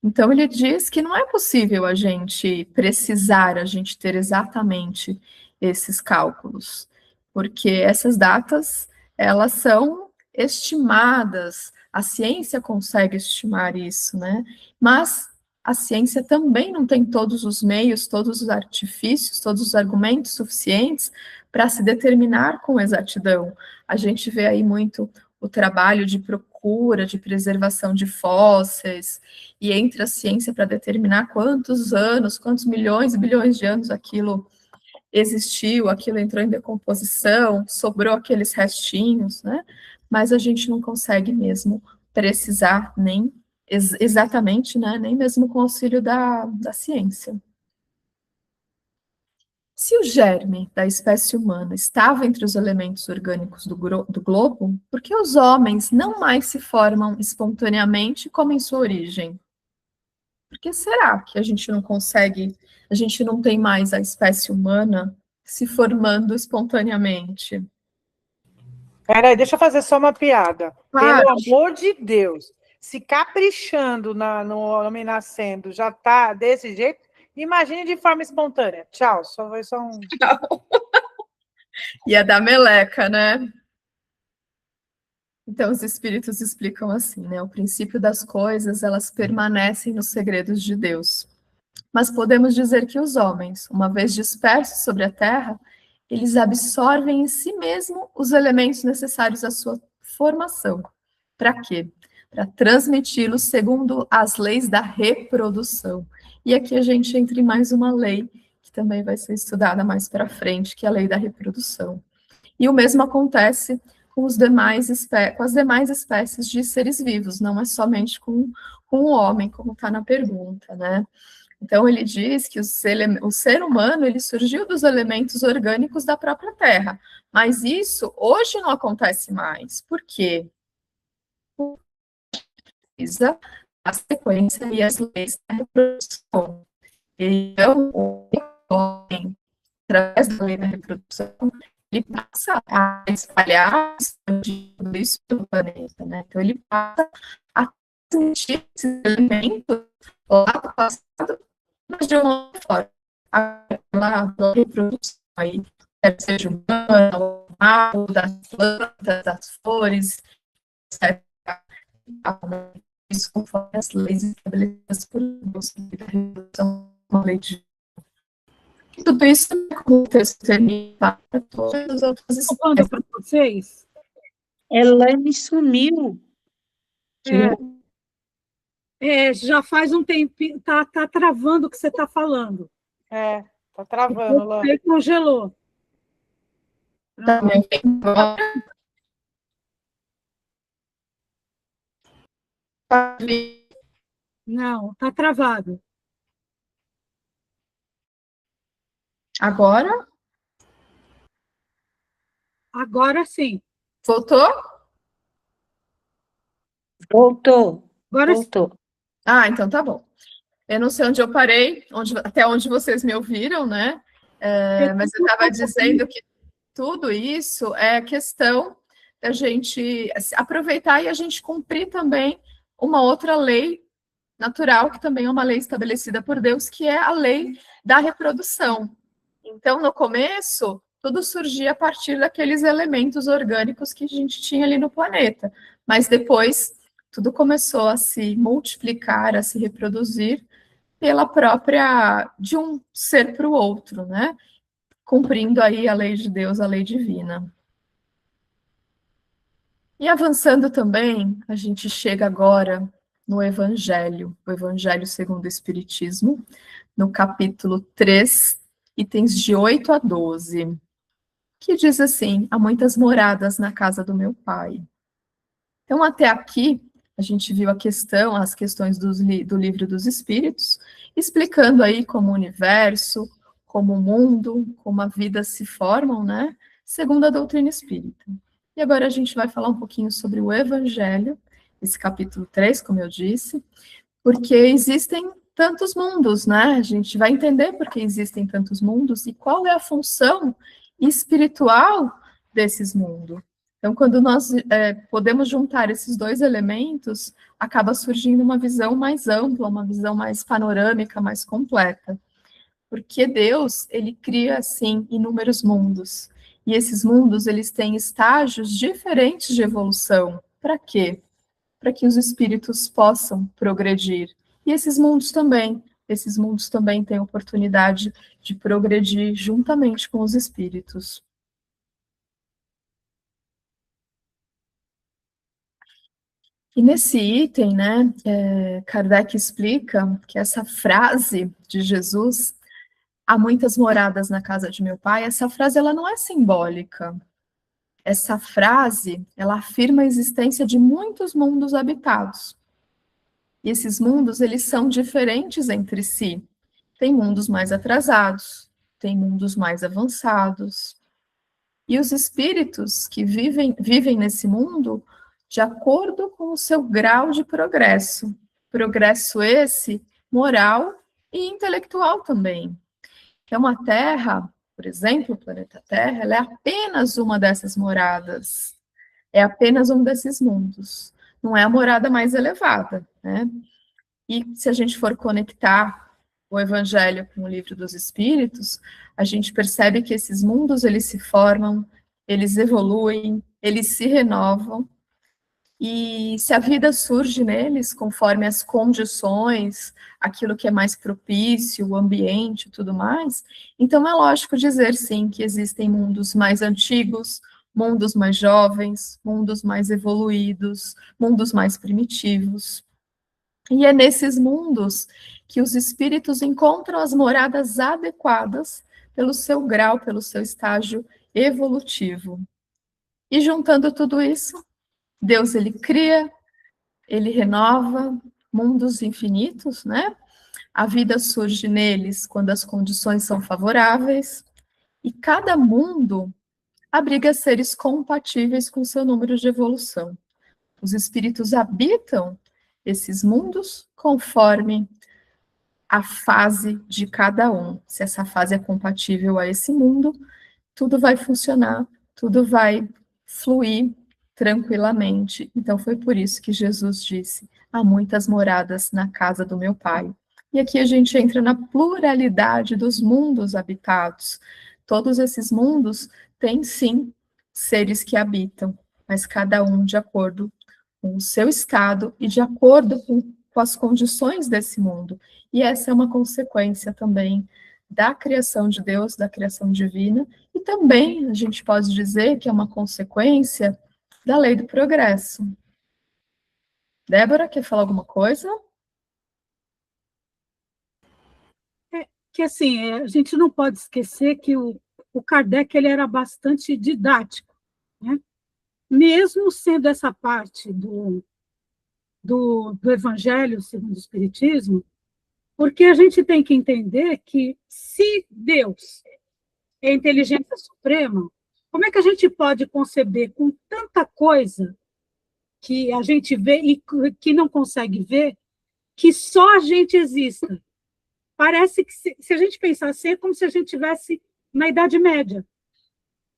Então, ele diz que não é possível a gente precisar, a gente ter exatamente esses cálculos, porque essas datas, elas são estimadas, a ciência consegue estimar isso, né? Mas a ciência também não tem todos os meios, todos os artifícios, todos os argumentos suficientes para se determinar com exatidão. A gente vê aí muito o trabalho de procura, de preservação de fósseis, e entre a ciência para determinar quantos anos, quantos milhões e bilhões de anos aquilo existiu, aquilo entrou em decomposição, sobrou aqueles restinhos, né? Mas a gente não consegue mesmo precisar nem exatamente, né, nem mesmo com o auxílio da ciência. Se o germe da espécie humana estava entre os elementos orgânicos do globo, por que os homens não mais se formam espontaneamente como em sua origem? Por que será que a gente não consegue, a gente não tem mais a espécie humana se formando espontaneamente?
Peraí, deixa eu fazer só uma piada.
Claro.
Pelo amor de Deus, se caprichando no homem nascendo já tá desse jeito, imagine de forma espontânea. Tchau, só foi só um...
Ia dar meleca, né? Então, os espíritos explicam assim, né? O princípio das coisas, elas permanecem nos segredos de Deus. Mas podemos dizer que os homens, uma vez dispersos sobre a Terra, eles absorvem em si mesmo os elementos necessários à sua formação. Para quê? Para transmiti-los segundo as leis da reprodução. E aqui a gente entra em mais uma lei, que também vai ser estudada mais para frente, que é a lei da reprodução. E o mesmo acontece com as demais espécies de seres vivos, não é somente com o homem, como está na pergunta, né? Então, ele diz que o ser humano ele surgiu dos elementos orgânicos da própria Terra, mas isso hoje não acontece mais. Por quê? A sequência e as leis da reprodução. Então, o homem, através da lei da reprodução, ele passa a espalhar, expandir tudo isso pelo planeta, né? Então, ele passa a transmitir esses elementos lá do passado, mas de uma forma, pela reprodução aí, quer seja humana, ou animal, das plantas, das flores, etc. Isso conforme as leis estabelecidas por Deus, a reprodução é uma lei de tudo isso acontece para todas as outras espécies.
Falando para vocês,
Elaine sumiu.
já faz um tempinho, tá travando o que você está falando.
Tá travando, Lã.
Você congelou.
Tá me ouvindo agora?
Não, está travado.
Agora?
Agora sim.
Voltou?
Voltou.
Agora sim.
Voltou.
Ah, então tá bom. Eu não sei onde eu parei, até onde vocês me ouviram, né? Mas eu estava dizendo que tudo isso é questão da gente aproveitar e a gente cumprir também uma outra lei natural, que também é uma lei estabelecida por Deus, que é a lei da reprodução. Então, no começo, tudo surgia a partir daqueles elementos orgânicos que a gente tinha ali no planeta. Mas depois, tudo começou a se multiplicar, a se reproduzir pela própria, de um ser para o outro, né? Cumprindo aí a lei de Deus, a lei divina. E avançando também, a gente chega agora no Evangelho, o Evangelho segundo o Espiritismo, no capítulo 3, itens de 8 a 12, que diz assim: há muitas moradas na casa do meu Pai. Então, até aqui, a gente viu as questões do Livro dos Espíritos, explicando aí como o universo, como o mundo, como a vida se formam, né, segundo a doutrina espírita. E agora a gente vai falar um pouquinho sobre o Evangelho, esse capítulo 3, como eu disse, porque existem tantos mundos, né? A gente vai entender por que existem tantos mundos e qual é a função espiritual desses mundos. Então, quando nós podemos juntar esses dois elementos, acaba surgindo uma visão mais ampla, uma visão mais panorâmica, mais completa. Porque Deus, ele cria, assim, inúmeros mundos. E esses mundos, eles têm estágios diferentes de evolução. Para quê? Para que os espíritos possam progredir. E esses mundos também têm oportunidade de progredir juntamente com os espíritos. E nesse item, né, Kardec explica que essa frase de Jesus, há muitas moradas na casa de meu pai, essa frase ela não é simbólica. Essa frase, ela afirma a existência de muitos mundos habitados. E esses mundos, eles são diferentes entre si. Tem mundos mais atrasados, tem mundos mais avançados. E os espíritos que vivem nesse mundo de acordo com o seu grau de progresso. Progresso esse moral e intelectual também. Então, a Terra, por exemplo, o planeta Terra, ela é apenas uma dessas moradas. É apenas um desses mundos. Não é a morada mais elevada, né? E se a gente for conectar o Evangelho com o Livro dos Espíritos, a gente percebe que esses mundos, eles se formam, eles evoluem, eles se renovam, e se a vida surge neles conforme as condições, aquilo que é mais propício, o ambiente e tudo mais, então é lógico dizer, sim, que existem mundos mais antigos, mundos mais jovens, mundos mais evoluídos, mundos mais primitivos. E é nesses mundos que os espíritos encontram as moradas adequadas pelo seu grau, pelo seu estágio evolutivo. E juntando tudo isso, Deus, ele cria, ele renova mundos infinitos, né? A vida surge neles quando as condições são favoráveis, e cada mundo abriga seres compatíveis com seu número de evolução. Os espíritos habitam esses mundos conforme a fase de cada um. Se essa fase é compatível a esse mundo, tudo vai funcionar, tudo vai fluir tranquilamente. Então foi por isso que Jesus disse: há muitas moradas na casa do meu Pai. E aqui a gente entra na pluralidade dos mundos habitados. Todos esses mundos têm, sim, seres que habitam, mas cada um de acordo com o seu estado e de acordo com as condições desse mundo. E essa é uma consequência também da criação de Deus, da criação divina, e também a gente pode dizer que é uma consequência da lei do progresso. Débora, quer falar alguma coisa?
Que assim, a gente não pode esquecer que o Kardec ele era bastante didático, né? Mesmo sendo essa parte do Evangelho segundo o Espiritismo, porque a gente tem que entender que se Deus é a inteligência suprema, como é que a gente pode conceber com tanta coisa que a gente vê e que não consegue ver, que só a gente exista? Parece que, se a gente pensar assim, é como se a gente estivesse na Idade Média,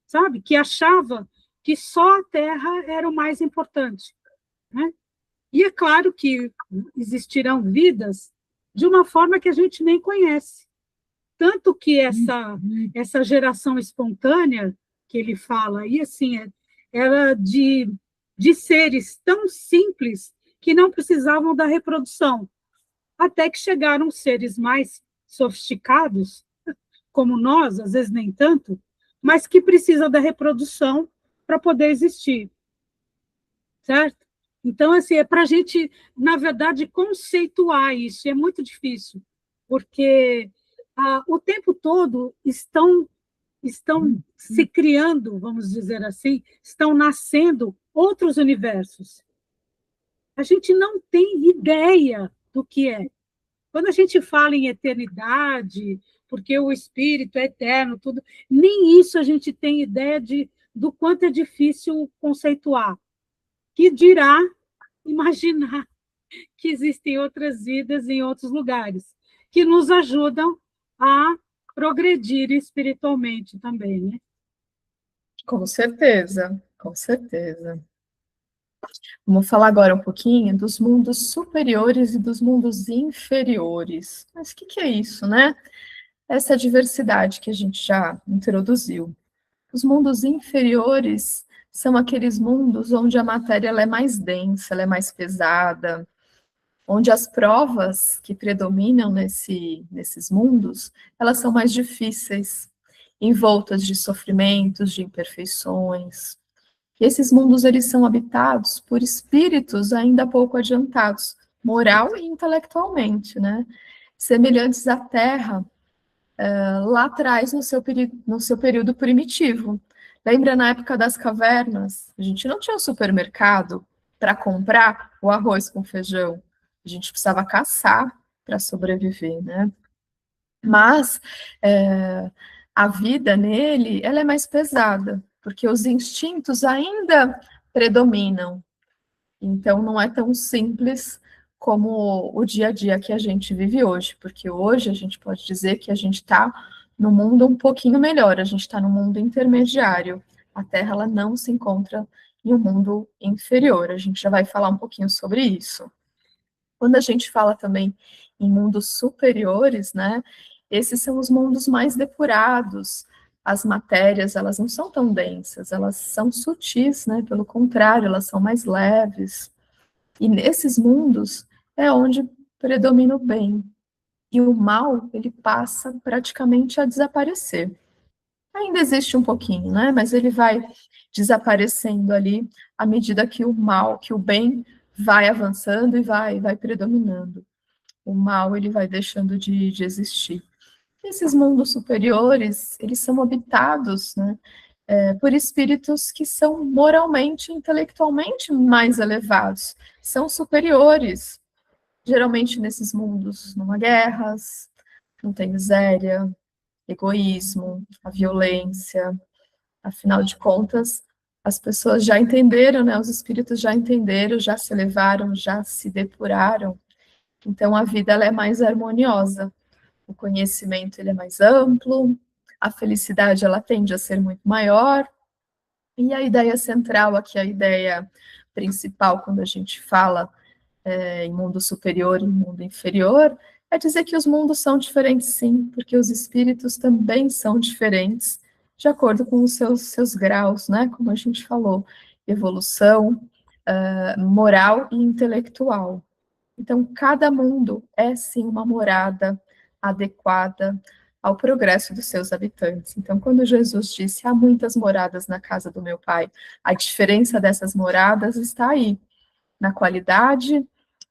sabe? Que achava que só a Terra era o mais importante, né? E é claro que existirão vidas de uma forma que a gente nem conhece. Tanto que essa geração espontânea que ele fala aí, assim, era de seres tão simples que não precisavam da reprodução. Até que chegaram seres mais sofisticados, como nós, às vezes nem tanto, mas que precisam da reprodução para poder existir, certo? Então, assim, é para a gente, na verdade, conceituar isso, é muito difícil, porque o tempo todo estão se criando, vamos dizer assim, estão nascendo outros universos. A gente não tem ideia do que é. Quando a gente fala em eternidade, porque o espírito é eterno, tudo, nem isso a gente tem ideia do quanto é difícil conceituar. Que dirá imaginar que existem outras vidas em outros lugares, que nos ajudam a progredir espiritualmente também, né?
Com certeza, com certeza. Vamos falar agora um pouquinho dos mundos superiores e dos mundos inferiores. Mas o que é isso, né? Essa diversidade que a gente já introduziu. Os mundos inferiores são aqueles mundos onde a matéria ela é mais densa, ela é mais pesada, onde as provas que predominam nesses mundos, elas são mais difíceis, envoltas de sofrimentos, de imperfeições. E esses mundos, eles são habitados por espíritos ainda pouco adiantados, moral e intelectualmente, né? Semelhantes à Terra, lá atrás, no seu período primitivo. Lembra, na época das cavernas, a gente não tinha um supermercado para comprar o arroz com feijão. A gente precisava caçar para sobreviver, né? Mas a vida nele, ela é mais pesada, porque os instintos ainda predominam. Então, não é tão simples como o dia a dia que a gente vive hoje, porque hoje a gente pode dizer que a gente está no mundo um pouquinho melhor, a gente está no mundo intermediário. A Terra, ela não se encontra em um mundo inferior, a gente já vai falar um pouquinho sobre isso. Quando a gente fala também em mundos superiores, né, esses são os mundos mais depurados, as matérias, elas não são tão densas, elas são sutis, né, pelo contrário, elas são mais leves. E nesses mundos é onde predomina o bem. E o mal, ele passa praticamente a desaparecer. Ainda existe um pouquinho, né, mas ele vai desaparecendo ali à medida que o mal, que o bem vai avançando e vai predominando. O mal, ele vai deixando de existir. Esses mundos superiores, eles são habitados, né, por espíritos que são moralmente, intelectualmente mais elevados, são superiores. Geralmente nesses mundos não há guerras, não tem miséria, egoísmo, a violência. Afinal de contas, as pessoas já entenderam, né? Os espíritos já entenderam, já se elevaram, já se depuraram. Então a vida ela é mais harmoniosa. O conhecimento ele é mais amplo, a felicidade ela tende a ser muito maior. E a ideia central aqui, a ideia principal quando a gente fala em mundo superior e mundo inferior, é dizer que os mundos são diferentes, sim, porque os espíritos também são diferentes, de acordo com os seus graus, né? Como a gente falou, evolução, moral e intelectual. Então, cada mundo é, sim, uma morada adequada ao progresso dos seus habitantes. Então, quando Jesus disse, há muitas moradas na casa do meu Pai, a diferença dessas moradas está aí, na qualidade,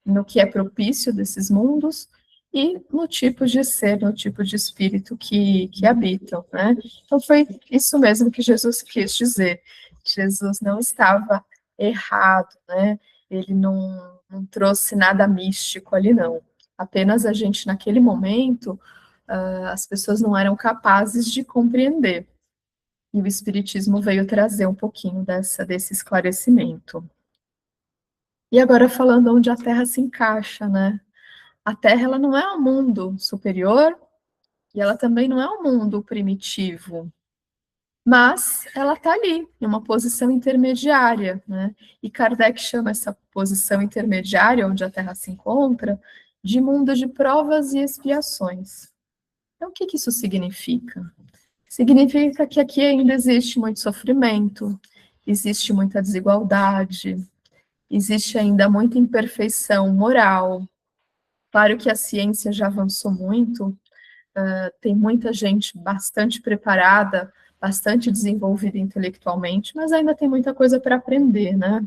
no que é propício desses mundos e no tipo de ser, no tipo de espírito que habitam, né? Então foi isso mesmo que Jesus quis dizer. Jesus não estava errado, né? Ele não trouxe nada místico ali, não. Apenas a gente, naquele momento, as pessoas não eram capazes de compreender. E o Espiritismo veio trazer um pouquinho desse esclarecimento. E agora falando onde a Terra se encaixa, né? A Terra, ela não é um mundo superior e ela também não é um mundo primitivo, mas ela está ali, em uma posição intermediária, né? E Kardec chama essa posição intermediária, onde a Terra se encontra, de mundo de provas e expiações. Então, o que isso significa? Significa que aqui ainda existe muito sofrimento, existe muita desigualdade, existe ainda muita imperfeição moral. Claro que a ciência já avançou muito, tem muita gente bastante preparada, bastante desenvolvida intelectualmente, mas ainda tem muita coisa para aprender, né?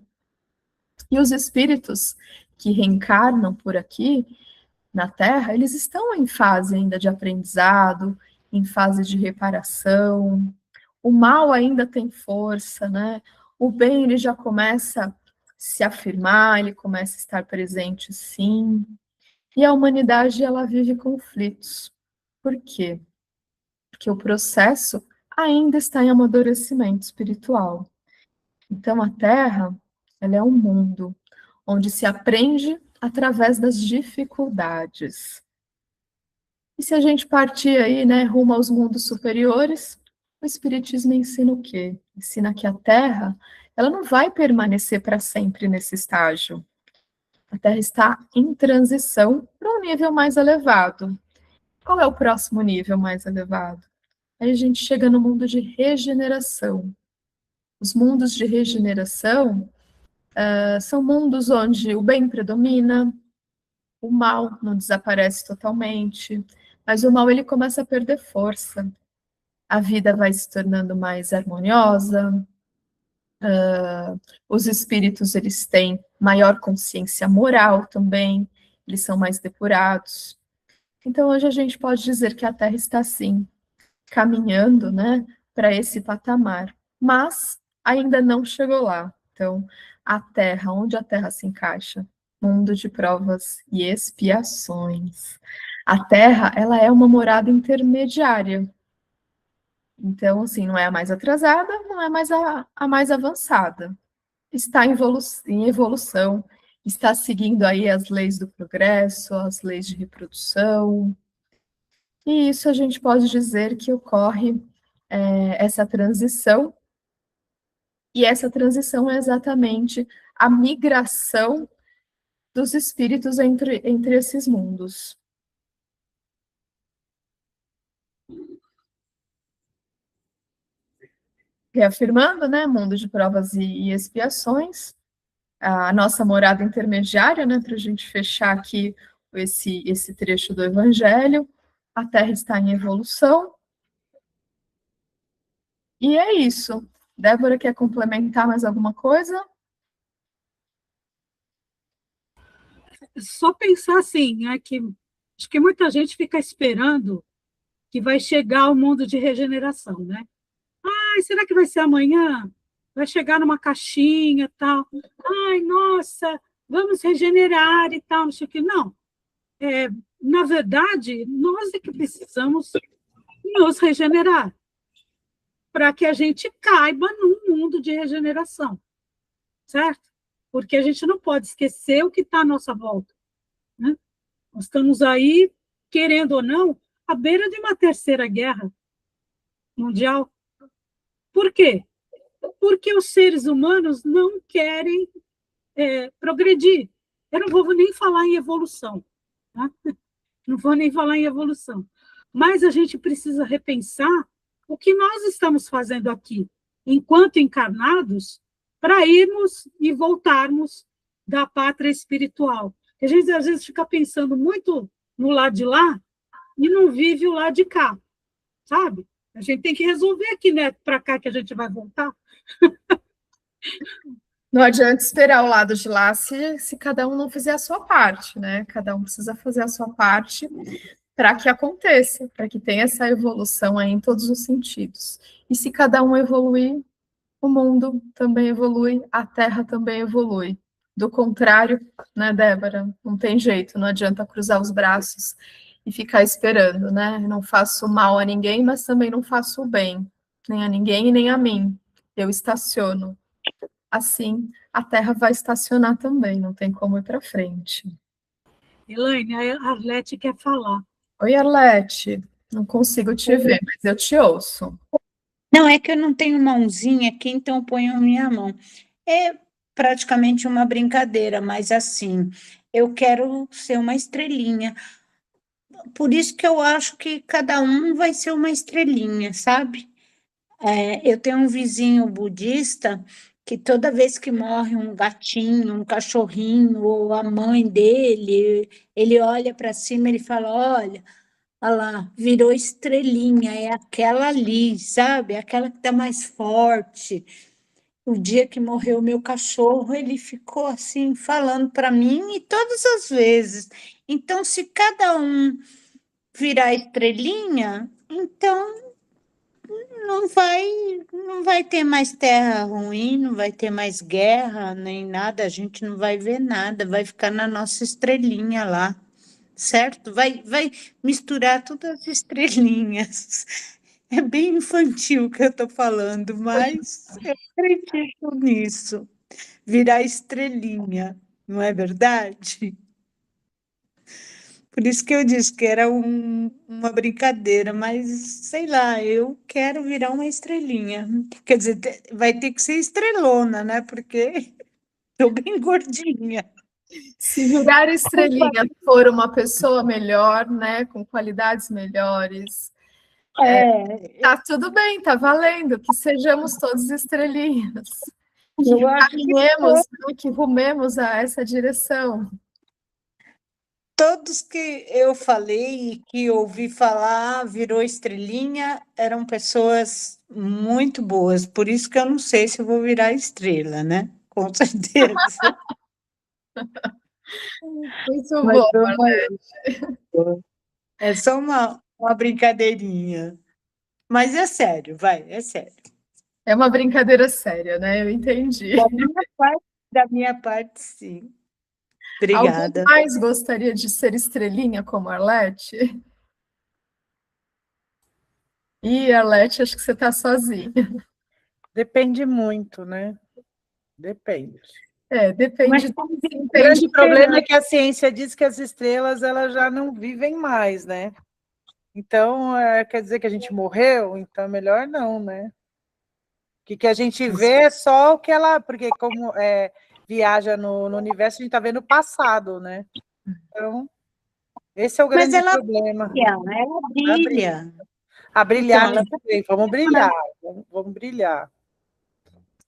E os espíritos que reencarnam por aqui, na Terra, eles estão em fase ainda de aprendizado, em fase de reparação. O mal ainda tem força, né? O bem, ele já começa a se afirmar, ele começa a estar presente, sim. E a humanidade, ela vive conflitos. Por quê? Porque o processo ainda está em amadurecimento espiritual. Então, a Terra, ela é um mundo onde se aprende através das dificuldades. E se a gente partir aí, né, rumo aos mundos superiores, o Espiritismo ensina o quê? Ensina que a Terra, ela não vai permanecer para sempre nesse estágio. A Terra está em transição para um nível mais elevado. Qual é o próximo nível mais elevado? Aí a gente chega no mundo de regeneração. Os mundos de regeneração são mundos onde o bem predomina, o mal não desaparece totalmente, mas o mal ele começa a perder força. A vida vai se tornando mais harmoniosa, os espíritos eles têm maior consciência moral também, eles são mais depurados. Então hoje a gente pode dizer que a Terra está sim caminhando, né, para esse patamar, mas ainda não chegou lá. Então a Terra, onde a Terra se encaixa? Mundo de provas e expiações. A Terra, ela é uma morada intermediária. Então, assim, não é a mais atrasada, não é mais a mais avançada. Está em evolução, está seguindo aí as leis do progresso, as leis de reprodução. E isso a gente pode dizer que ocorre essa transição. E essa transição é exatamente a migração dos espíritos entre esses mundos. Reafirmando, né, mundo de provas e expiações, a nossa morada intermediária, né, para a gente fechar aqui esse trecho do Evangelho, a Terra está em evolução, e é isso. Débora, quer complementar mais alguma coisa?
Só pensar assim, né, que acho que muita gente fica esperando que vai chegar o mundo de regeneração, né? Ai, será que vai ser amanhã? Vai chegar numa caixinha e tal. Ai, nossa, vamos regenerar e tal, não sei o que. Não. Na verdade, nós é que precisamos nos regenerar para que a gente caiba num mundo de regeneração, certo? Porque a gente não pode esquecer o que está à nossa volta, né? Nós estamos aí, querendo ou não, à beira de uma terceira guerra mundial. Por quê? Porque os seres humanos não querem progredir. Eu não vou nem falar em evolução, tá? Não vou nem falar em evolução. Mas a gente precisa repensar o que nós estamos fazendo aqui, enquanto encarnados, para irmos e voltarmos da pátria espiritual. A gente, às vezes, fica pensando muito no lado de lá e não vive o lado de cá, sabe? A gente tem que resolver aqui, né? Para cá que a gente vai voltar.
Não adianta esperar o lado de lá se cada um não fizer a sua parte, né? Cada um precisa fazer a sua parte para que aconteça, para que tenha essa evolução aí em todos os sentidos. E se cada um evoluir, o mundo também evolui, a Terra também evolui. Do contrário, né, Débora? Não tem jeito, não adianta cruzar os braços e ficar esperando, né? Não faço mal a ninguém, mas também não faço o bem, nem a ninguém e nem a mim. Eu estaciono. Assim, a Terra vai estacionar também, não tem como ir para frente.
Elaine, a Arlete quer falar.
Oi, Arlete. Não consigo te ver, mas eu te ouço.
Não, é que eu não tenho mãozinha aqui, então eu ponho a minha mão. É praticamente uma brincadeira, mas assim, eu quero ser uma estrelinha. Por isso que eu acho que cada um vai ser uma estrelinha, sabe? Eu tenho um vizinho budista que toda vez que morre um gatinho, um cachorrinho ou a mãe dele, ele olha para cima e ele fala: olha lá, virou estrelinha, é aquela ali, sabe? Aquela que está mais forte. O dia que morreu o meu cachorro, ele ficou assim, falando para mim e todas as vezes. Então, se cada um virar estrelinha, então não vai ter mais terra ruim, não vai ter mais guerra, nem nada, a gente não vai ver nada, vai ficar na nossa estrelinha lá, certo? Vai misturar todas as estrelinhas. É bem infantil o que eu estou falando, mas eu acredito nisso. Virar estrelinha, não é verdade? Por isso que eu disse que era uma brincadeira, mas sei lá, eu quero virar uma estrelinha. Quer dizer, vai ter que ser estrelona, né? Porque estou bem gordinha.
Se virar estrelinha for uma pessoa melhor, né, com qualidades melhores, tá tudo bem, tá valendo, que sejamos todos estrelinhas. Que caminhemos, né, que rumemos a essa direção.
Todos que eu falei e que ouvi falar, virou estrelinha, eram pessoas muito boas. Por isso que eu não sei se eu vou virar estrela, né? Com certeza.
Muito
Mas
bom,
é só uma brincadeirinha. Mas é sério, é sério.
é uma brincadeira séria, né? Eu entendi.
Da minha parte, sim. Obrigada.
Alguém mais gostaria de ser estrelinha como Arlete? Ih, Arlete, acho que você está sozinha.
Depende muito, né? Depende.
Depende.
O grande problema é que a ciência diz que as estrelas elas já não vivem mais, né? Então, quer dizer que a gente morreu? Então, melhor não, né? O que a gente vê é só o que ela... Porque como viaja no universo, a gente está vendo o passado, né? Então, esse é o grande problema.
Ela brilha.
A brilhar,
Então,
vamos brilhar, vamos brilhar.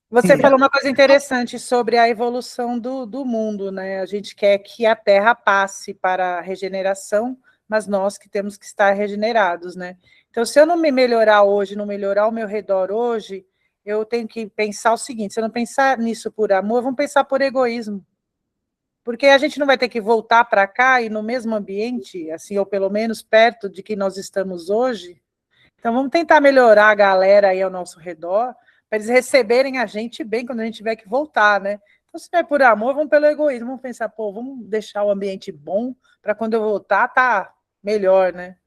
Você falou uma coisa interessante sobre a evolução do mundo, né? A gente quer que a Terra passe para a regeneração, mas nós que temos que estar regenerados, né? Então, se eu não me melhorar hoje, não melhorar ao meu redor hoje, eu tenho que pensar o seguinte, se eu não pensar nisso por amor, vamos pensar por egoísmo. Porque a gente não vai ter que voltar para cá e no mesmo ambiente, assim, ou pelo menos perto de que nós estamos hoje. Então, vamos tentar melhorar a galera aí ao nosso redor, para eles receberem a gente bem quando a gente tiver que voltar, né? Então, se não é por amor, vamos pelo egoísmo, vamos pensar, pô, vamos deixar o ambiente bom para quando eu voltar, tá melhor, né?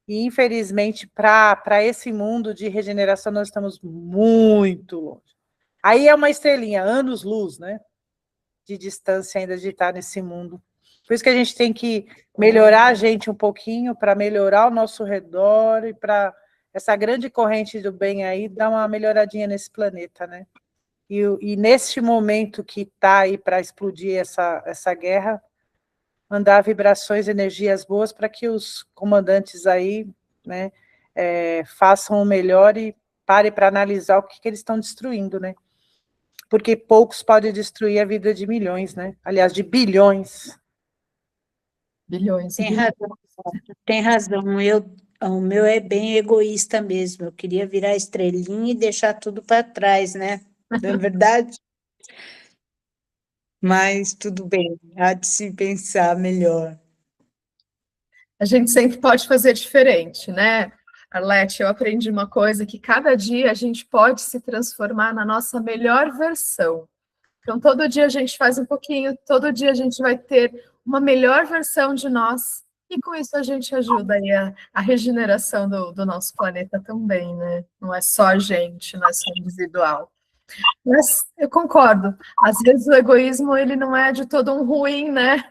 E, infelizmente, para esse mundo de regeneração, nós estamos muito longe. Aí é uma estrelinha, anos-luz, né? De distância ainda de estar nesse mundo. Por isso que a gente tem que melhorar a gente um pouquinho, para melhorar o nosso redor e para essa grande corrente do bem aí dar uma melhoradinha nesse planeta, né? E neste momento que está aí para explodir essa guerra, mandar vibrações, energias boas para que os comandantes aí, né, façam o melhor e parem para analisar o que eles estão destruindo, né? Porque poucos podem destruir a vida de milhões, né? Aliás, de bilhões.
Bilhões.
Tem razão. Tem razão. O meu é bem egoísta mesmo. Eu queria virar estrelinha e deixar tudo para trás, né? Não é verdade? Mas tudo bem, há de se pensar melhor.
A gente sempre pode fazer diferente, né? Arlete, eu aprendi uma coisa, que cada dia a gente pode se transformar na nossa melhor versão. Então, todo dia a gente faz um pouquinho, todo dia a gente vai ter uma melhor versão de nós, e com isso a gente ajuda aí a regeneração do nosso planeta também, né? Não é só a gente, não é só individual. Mas eu concordo, às vezes o egoísmo, ele não é de todo um ruim, né?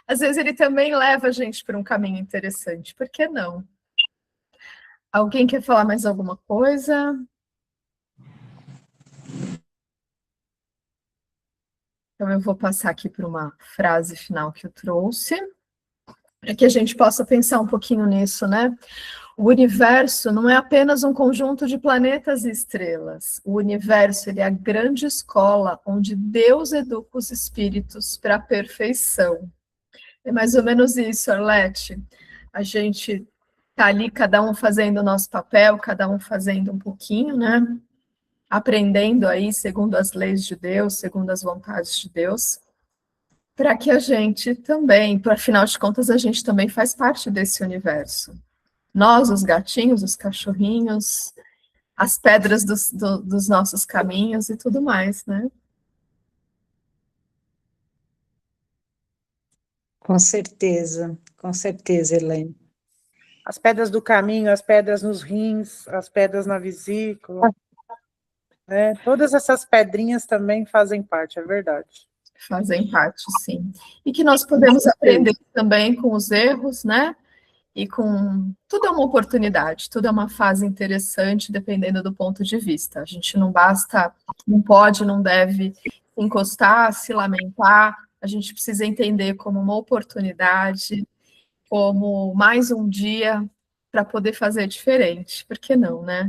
Às vezes ele também leva a gente para um caminho interessante, por que não? Alguém quer falar mais alguma coisa? Então, eu vou passar aqui para uma frase final que eu trouxe, para que a gente possa pensar um pouquinho nisso, né? O universo não é apenas um conjunto de planetas e estrelas. O universo, ele é a grande escola onde Deus educa os espíritos para a perfeição. É mais ou menos isso, Arlete. A gente está ali, cada um fazendo o nosso papel, cada um fazendo um pouquinho, né? Aprendendo aí, segundo as leis de Deus, segundo as vontades de Deus, para que a gente também, afinal de contas, a gente também faz parte desse universo. Nós, os gatinhos, os cachorrinhos, as pedras dos nossos caminhos e tudo mais, né?
Com certeza, Elaine.
As pedras do caminho, as pedras nos rins, as pedras na vesícula, né? Todas essas pedrinhas também fazem parte, é verdade.
Fazem parte, sim. E que nós podemos aprender também com os erros, né? E com... Tudo é uma oportunidade, tudo é uma fase interessante, dependendo do ponto de vista. A gente não basta, não pode, não deve encostar, se lamentar, a gente precisa entender como uma oportunidade, como mais um dia para poder fazer diferente. Por que não, né?